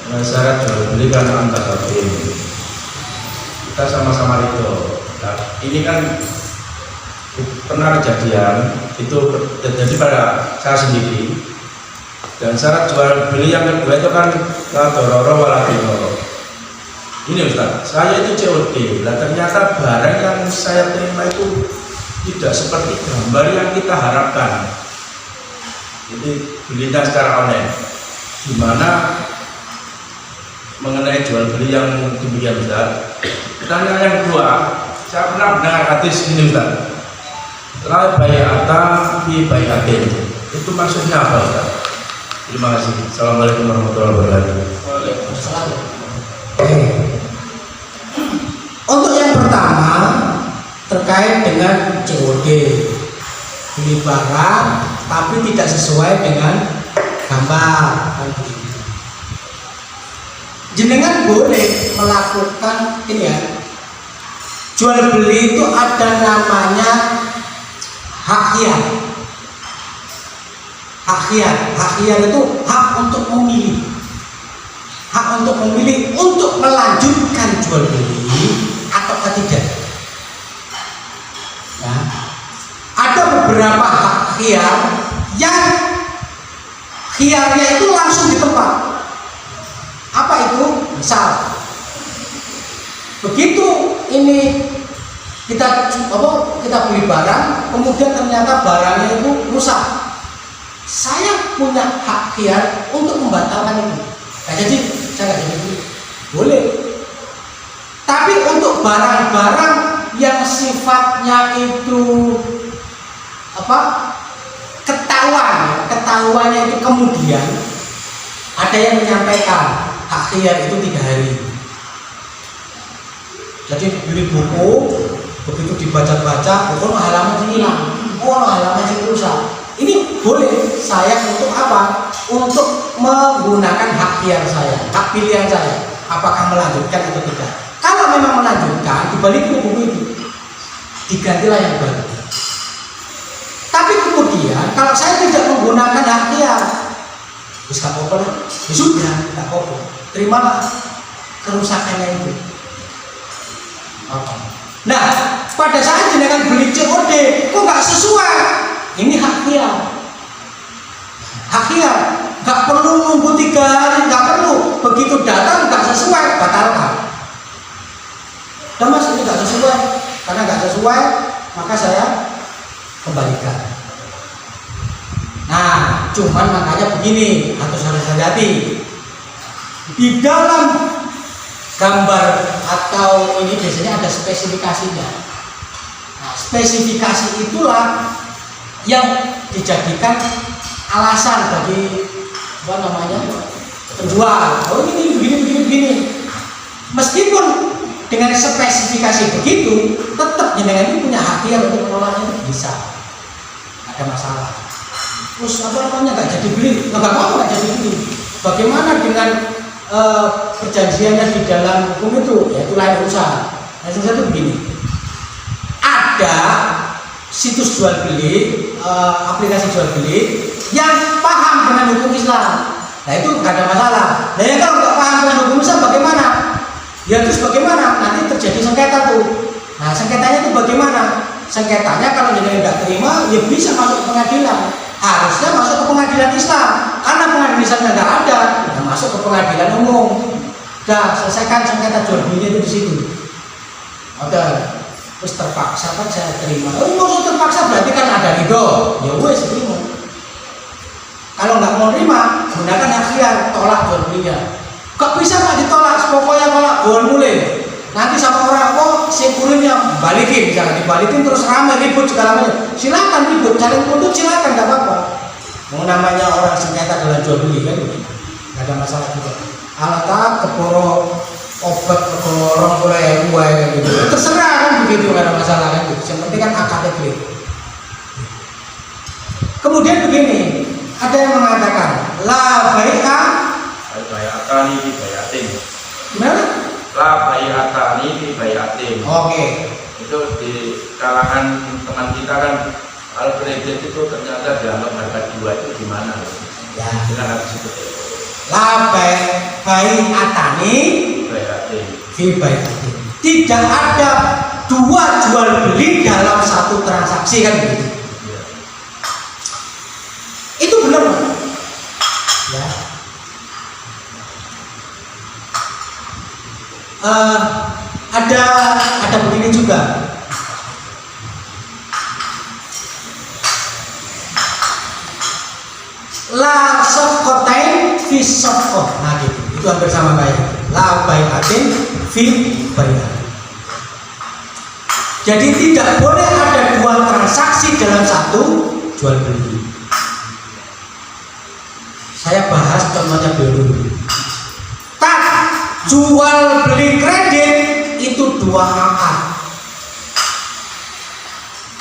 Karena syarat jual beli kan antar batin. Kita sama-sama itu. Nah, ini kan pernah kejadian itu terjadi pada saya sendiri. Dan syarat jual beli yang kedua itu kan la dororo wala diroro. Ini Ustaz, saya itu COD. Nah, ternyata barang yang saya terima itu tidak seperti gambar yang kita harapkan. Jadi belinya secara online. Gimana mengenai jual beli yang demikian Ustaz? Pertanyaan yang kedua, saya pernah mendengar hadis ini Ustaz. La bay'ata fi bay'atin. Itu maksudnya apa Ustaz? Terima kasih. Assalamualaikum warahmatullahi wabarakatuh. Waalaikumsalam. Oke. Untuk yang pertama terkait dengan COD, beli barang tapi tidak sesuai dengan gambar. Jenengan boleh melakukan ini ya. Jual beli itu ada namanya hak khiyar. Hak khiyar itu hak untuk memilih. Hak untuk memilih untuk melanjutkan jual beli atau tidak. Ya. Ada beberapa hak khiyar yang khiyarnya itu langsung di tempat. Apa itu? Misal, begitu ini kita beli barang, kemudian ternyata barangnya itu rusak. Saya punya hak khiyar untuk membatalkan itu. Nah, jadi saya nggak jadi boleh. Tapi untuk barang-barang yang sifatnya itu ketahuannya itu kemudian ada yang menyampaikan hak khiyar itu 3 hari. Jadi beli buku, begitu dibaca-baca, buku halaman hilang, halaman rusak. Ini boleh saya untuk apa? Untuk menggunakan hak khiyar saya, hak pilihan saya. Apakah melanjutkan atau tidak? Kalau memang melanjutkan, dibalik buku itu, digantilah yang baru. Tapi kemudian, kalau saya tidak menggunakan hak khiyar, bisa apa-apa, ya sudah, tidak apa-apa. Terimalah kerusakannya itu. Nah, pada saat jenengan beli COD, kok nggak sesuai? Ini hak khiyar. Hak khiyar, nggak perlu nunggu 3 hari, nggak perlu. Begitu datang nggak sesuai, batalkan. Dan mas ini nggak sesuai, karena nggak sesuai, maka saya kembalikan. Nah, cuman makanya begini, harus hati-hati. Di dalam gambar atau ini biasanya ada spesifikasinya. Nah, spesifikasi itulah yang dijadikan alasan bagi penjual. Oh ini begini. Meskipun dengan spesifikasi begitu, tetap jenengan ini punya hak khiyar untuk menolaknya itu bisa. Ada masalah. Terus nggak jadi beli, nggak mau nggak jadi beli. Bagaimana dengan perjanjiannya di dalam hukum itu? Yaitu lain urusan. Nah, itu begini. Ada situs jual beli, aplikasi jual beli yang paham dengan hukum Islam. Nah itu nggak ada masalah. Nah ya kalau nggak paham dengan hukum Islam bagaimana? Ya terus bagaimana? Nanti terjadi sengketa tuh. Nah sengketanya itu bagaimana? Sengketanya kalau jadi nggak terima, ya bisa masuk ke pengadilan. Harusnya masuk ke pengadilan Islam. Karena pengadilan Islamnya nggak ada, ya masuk ke pengadilan umum. Dah selesaikan sengketa jual belinya itu di situ. Oke. Terus terpaksa kan saya terima. Oh maksud terpaksa berarti kan ada ridho. Ya wes terima. Kalau nggak mau terima, gunakan hak khiyar, tolak jual belinya. Kok bisa Pak ditolak? Pokoknya kalau gol mulai nanti sama orang si kurirnya balikin, misalnya dibalikin terus ramai ribut segala macam. Silakan ribut, cari tuntut silakan, nggak apa-apa. Mau namanya orang sengketa dalam jual beli kan, nggak ada masalah juga. Alat keporo obat kekorong oleh gue gitu, terserah kan begitu, nggak ada masalah kan. Yang penting kan akadnya clear. Kemudian begini, ada yang mengatakan la bai'a bayatani fi bayatin. gimana? La bayatani fi bayatin. Oke. Itu di kalangan teman kita kan, kalau kredit itu ternyata dianggap harga dua itu gimana? Ya. Kita harus seperti itu. La bai'atani Bayatin. fi bai'atin. Tidak ada dua jual beli dalam satu transaksi kan begitu. Ya. Itu benar Pak. Ya. Ada begini juga. La safqatain fi safqah. Nah gitu. Itu hampir sama kayak la bai'atin fi bai'atin. Jadi tidak boleh ada dua transaksi dalam satu jual beli. Saya bahas contohnya dulu. Jual beli kredit itu dua akad.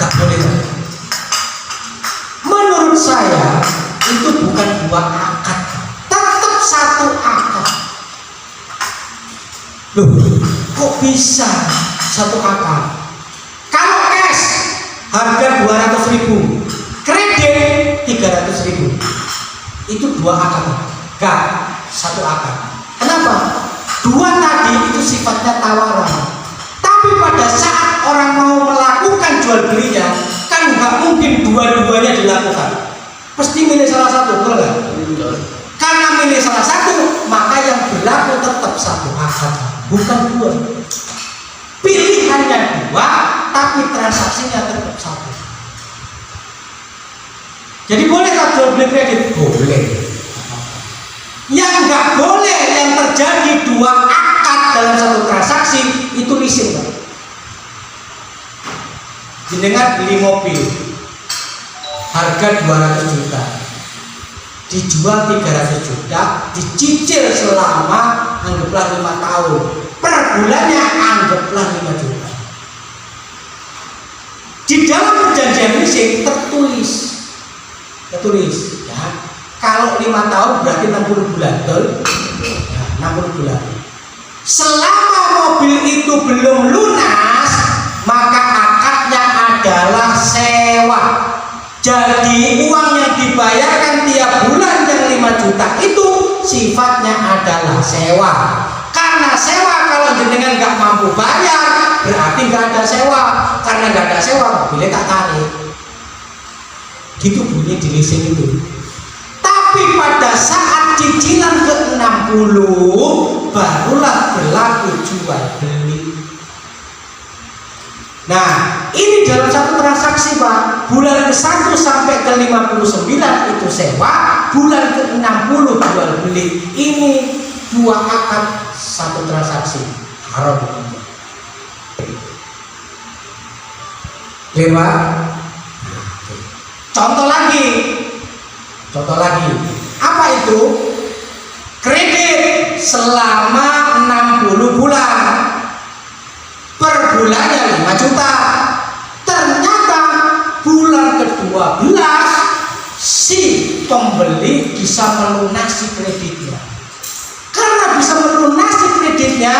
Gak boleh. Menurut saya itu bukan dua akad, tetap satu akad. Loh, kok bisa satu akad? Kalau cash harga 200.000, kredit 300.000, itu dua akad. Gak, satu akad. Kenapa? Dua tadi itu sifatnya tawaran. Tapi pada saat orang mau melakukan jual belinya, kan nggak mungkin dua-duanya dilakukan. Pasti milih salah satu, betul nggak? Karena milih salah satu, maka yang berlaku tetap satu akad, bukan dua. Pilihannya dua, tapi transaksinya tetap satu. Jadi boleh tak jual beli kredit? Boleh. Yang nggak boleh yang terjadi dua akad dalam satu transaksi itu leasing, Pak. Jenengan beli mobil harga 200 juta, dijual 300 juta, dicicil selama anggaplah 5 tahun, per bulannya anggaplah 5 juta. Di dalam perjanjian leasing tertulis ya, kalau 5 tahun berarti 60 bulan, betul? Ya, 60 bulan. Selama mobil itu belum lunas, maka akadnya adalah sewa. Jadi uang yang dibayarkan tiap bulan yang 5 juta itu sifatnya adalah sewa. Karena sewa kalau jenengan nggak mampu bayar, berarti nggak ada sewa. Karena nggak ada sewa, mobilnya tak tarik. Gitu bunyi di leasing itu. Tapi pada saat cicilan ke-60 barulah berlaku jual beli. Nah, ini dalam satu transaksi, Pak. Bulan ke-1 sampai ke-59 itu sewa, bulan ke-60 jual beli. Ini dua akad satu transaksi. Haram. Lewat. Contoh lagi, apa itu? Kredit selama 60 bulan, per bulannya 5 juta. Ternyata bulan ke-12 si pembeli bisa melunasi kreditnya. Karena bisa melunasi kreditnya,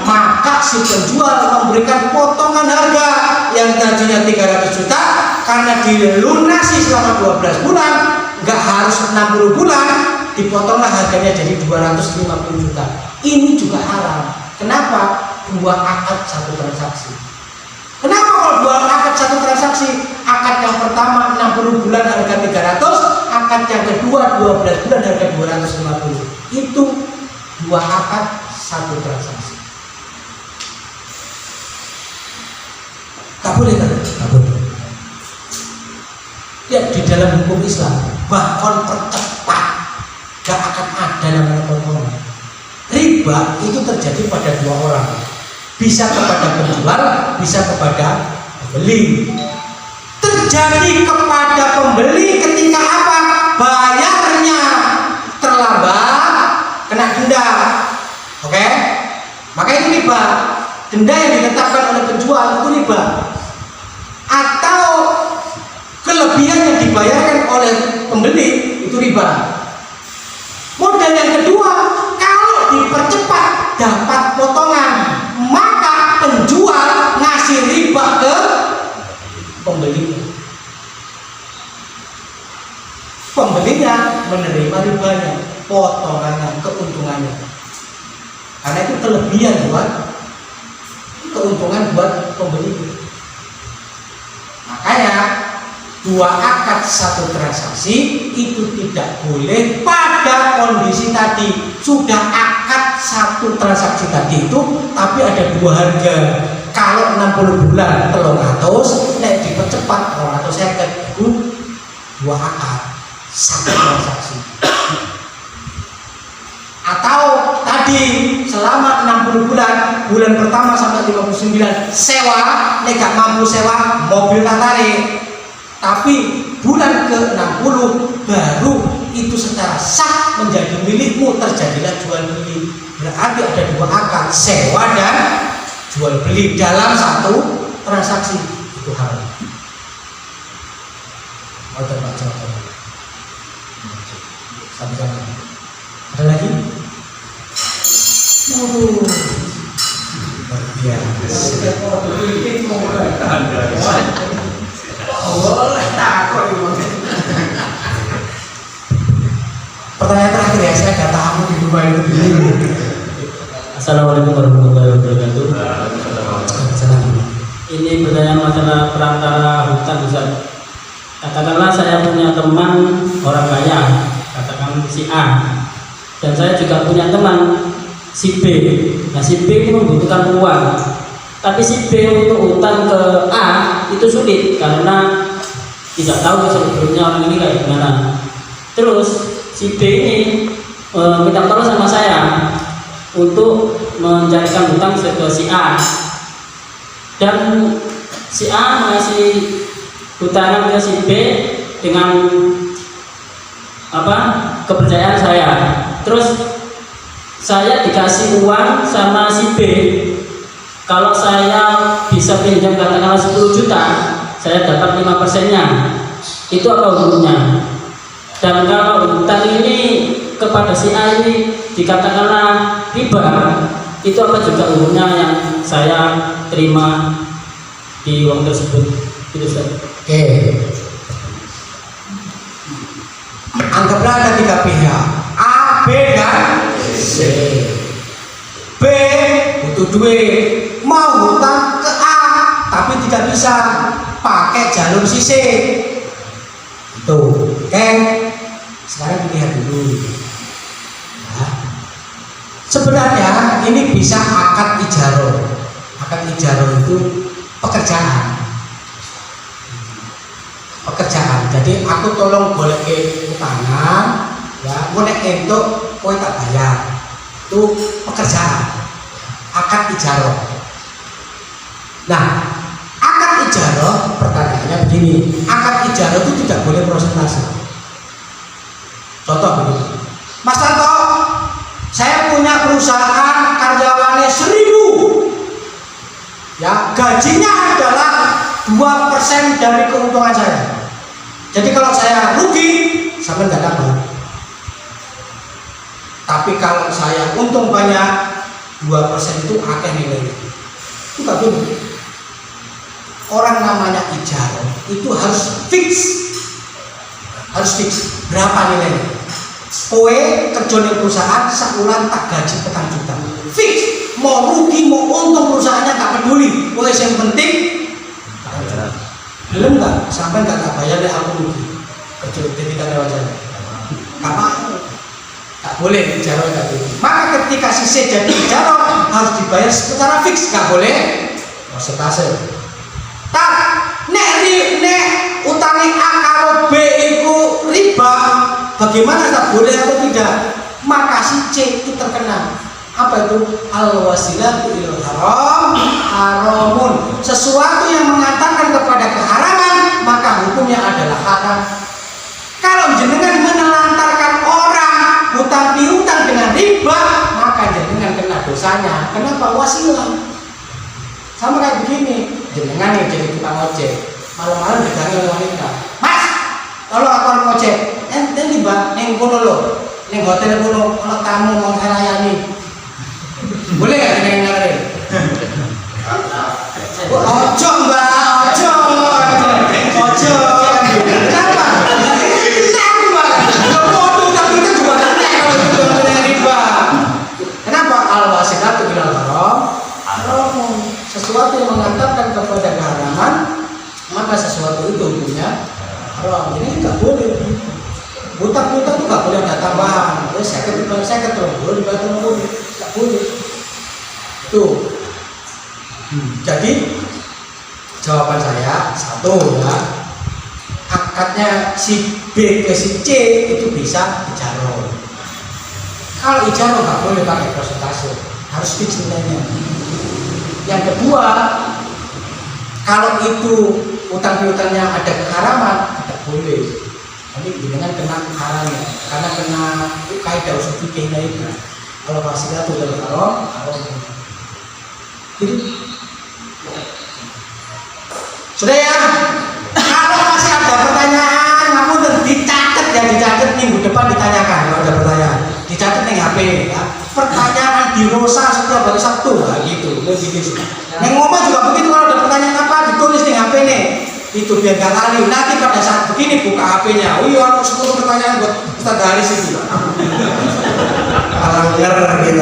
maka si penjual memberikan potongan harga yang tadinya 300 juta, karena dilunasi selama 12 bulan, nggak harus 60 bulan, dipotonglah harganya jadi 250 juta. Ini juga haram. Kenapa? Dua akad satu transaksi. Kenapa kalau dua akad satu transaksi? Akad yang pertama 60 bulan harga 300, akad yang kedua 12 bulan harga 250. Itu dua akad satu transaksi. Tak boleh kan? Tak boleh. Ya, di dalam hukum Islam bahkan percepat, gak akan ada namanya potongan. riba itu terjadi pada dua orang, bisa kepada penjual, bisa kepada pembeli. Terjadi kepada pembeli ketika apa? Bayarnya terlambat, kena denda. Oke? Maka itu riba. Denda yang ditetapkan oleh penjual itu riba. Atau kelebihan yang dibayarkan oleh pembeli itu riba. Model yang kedua, kalau dipercepat dapat potongan, maka penjual ngasih riba ke pembeli. Pembelinya menerima ribanya, potongannya, keuntungannya. Karena itu kelebihan buat keuntungan buat pembeli. Makanya dua akad satu transaksi itu tidak boleh pada kondisi tadi. Sudah akad satu transaksi tadi itu, tapi ada dua harga. Kalau 60 bulan 300, nek dipercepat 250 itu dua akad satu transaksi. Atau tadi selama 60 bulan, bulan pertama sampai 59 sewa, nek gak mampu sewa mobil tak tarik. Tapi bulan ke-60 baru itu secara sah menjadi milikmu, terjadilah jual beli. Berarti ada dua akad, sewa dan jual beli dalam satu transaksi. Itu hal. Mau terbaca apa? Sampai ada lagi? Pertanyaan terakhir ya, saya gak tahu di rumah itu. Assalamualaikum warahmatullahi wabarakatuh. Ini pertanyaan masalah perantara hutan, Ustaz. Katakanlah saya punya teman orang kaya, katakan si A, dan saya juga punya teman si B. Nah, si B itu membutuhkan uang, tapi si B untuk utang ke A itu sulit karena tidak tahu sebelumnya orang ini kayak gimana. Terus si B ini minta tolong sama saya untuk mencarikan hutang ke si A, dan si A mengasih hutangan ke si B dengan kepercayaan saya. Terus saya dikasih uang sama si B, kalau saya bisa pinjam katakanlah 10 juta, saya dapat 5%-nya. Itu apa hukumnya? Dan kalau hutang ini kepada si A ini dikatakanlah riba, itu apa juga hukumnya yang saya terima di uang tersebut? Itu Ustaz. Oke. Anggaplah ada tiga pihak, A, B, dan C. B butuh duit, mau hutang ke A, tapi tidak bisa, pakai jalur si C. Itu, oke. Sekarang dilihat dulu. Nah, sebenarnya ini bisa akad ijaroh. Akad ijaroh itu pekerjaan. Jadi aku tolong golek ke utangan, ya, golek entuk kowe tak bayar. Itu pekerjaan. Akad ijaroh. Nah, akad ijaroh pertanyaannya begini. Akad ijaroh itu tidak boleh prosentase. Contoh begini. Mas Tanto, saya punya perusahaan karyawannya 1000. Ya, gajinya adalah 2% dari keuntungan saya. Jadi kalau saya rugi, sampai nggak dapat. Tapi kalau saya untung banyak, 2% itu akeh nilai. Itu nggak boleh. Orang namanya ijarah itu harus fix. Berapa nilainya? Kowe kerja di perusahaan sakulan tak gaji petang juta. Fix. Mau rugi mau untung perusahaannya tak peduli. Kowe yang penting belum nggak sampai nggak tak bayar deh aku rugi kerja ketika lewat jalan. Nggak boleh ijarah nggak boleh. Maka ketika si C jadi ijarah harus dibayar secara fix, nggak boleh persentase. Tak nek utangi A kalau B itu riba, bagaimana tak boleh atau tidak? Maka si C itu terkena. Apa itu? Al-wasilatu ilal haram haramun. Sesuatu yang mengantarkan kepada keharaman, maka hukumnya adalah haram. Kalau jenengan menelantarkan orang hutang piutang dengan riba, maka jenengan kena dosanya. Kenapa? Wasilah. Sama kayak begini, jenengan yang jadi tukang ojek, malam-malam ditangi oleh wanita, Mas, kalau aku harus ojek, ente tiba neng kono lo, neng hotel kono, kalau tamu mau saya layani, boleh nggak jenengan ngajarin? Ojo mbak, ojo. Kenapa? Kenapa? Al-wasilatu ilal haram haramun. Sesuatu yang mengantarkan kepada keharaman, maka sesuatu itu hukumnya haram. Jadi nggak boleh. Hutang-hutang itu nggak boleh ada tambahan. Saya ketemu boleh dibayar boleh, nggak boleh. Tuh. Jadi jawaban saya satu ya, akadnya si B ke si C itu bisa ijarah. Kalau ijarah nggak boleh pakai persentase, harus fix nilainya. Yang kedua, kalau itu utang piutangnya ada keharaman, tidak boleh. Nanti dengan kena haramnya, karena kena kaidah usul fikihnya itu. Kalau wasilatu ilal haram, itu sudah ya. Kalau masih ada pertanyaan, kamu dicatat ya, dicatat minggu depan ditanyakan. Kalau ada pertanyaan, dicatat nih HP ya. Pertanyaan di Rosa setiap hari Sabtu, nah, gitu. Neng ngomong juga begitu, kalau ada pertanyaan apa ditulis nih HP nih. Itu biar gak kali. Nanti pada saat begini buka HP-nya. Oh iya, 10 pertanyaan buat Ustaz Haris itu. Alanggar gitu.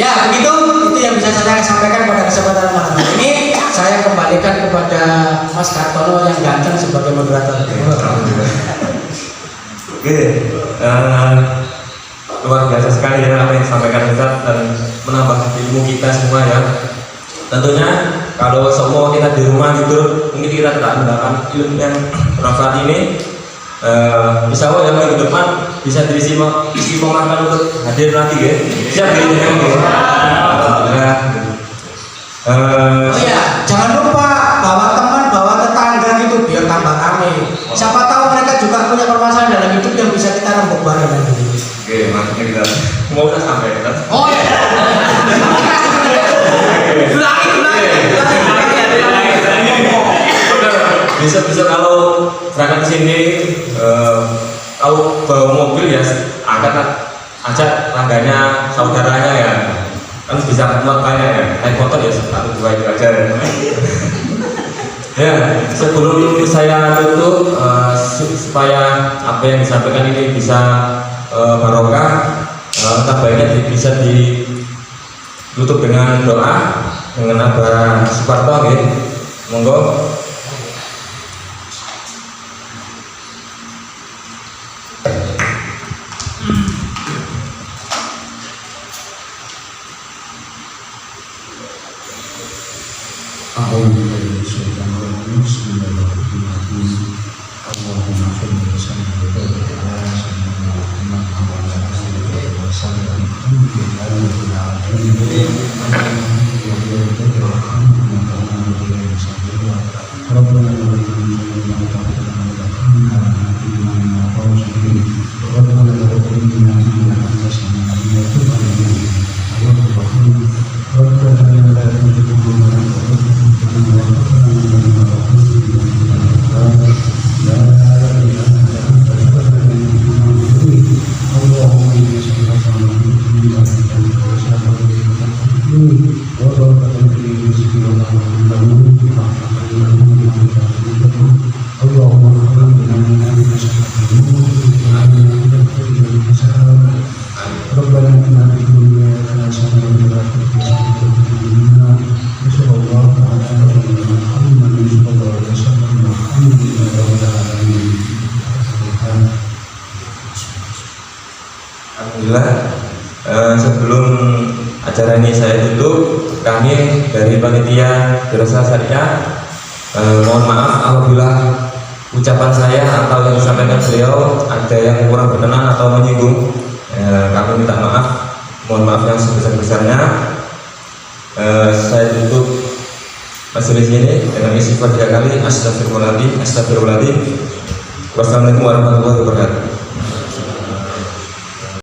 Ya begitu, itu yang bisa saya sampaikan pada kesempatan malam ini. Saya kembalikan kepada Mas Kartono yang ganteng sebagai moderator. Oke, luar biasa sekali ya apa yang disampaikan Ustaz dan menambah ilmu kita semua ya. Tentunya kalau semua kita di rumah gitu, mungkin kita tidak mendapatkan ilmu yang bermanfaat ini. Insya Allah ya minggu depan bisa diistimewakan untuk hadir lagi ya. Siap gitu ya. Oh ya, jangan lupa bawa teman, bawa tetangga gitu biar tambah rame. Siapa tahu mereka juga punya permasalahan dalam hidup yang bisa kita rembuk bareng. Oke, maksudnya kita mau udah sampai kan? Oh ya. Bisa kalau berangkat ke sini kalau bawa mobil ya ajak tangganya saudaranya ya, kan bisa muat banyak ya. Naik motor ya 1-2 itu aja. Ya, sebelum saya tutup supaya apa yang disampaikan ini bisa barokah, baiknya bisa ditutup dengan doa dengan Abah Suparto ya. Monggo. Alhamdulillah, sebelum acara ini saya tutup, kami dari panitia Dorosa Syariah mohon maaf apabila ucapan saya atau yang disampaikan beliau ada yang kurang berkenan atau menyinggung. Kami minta maaf. maaf yang sebesar-besarnya. Saya tutup majelis ini dengan isi 3 kali astagfirullahaladzim, astagfirullahaladzim. Wassalamualaikum warahmatullahi wabarakatuh.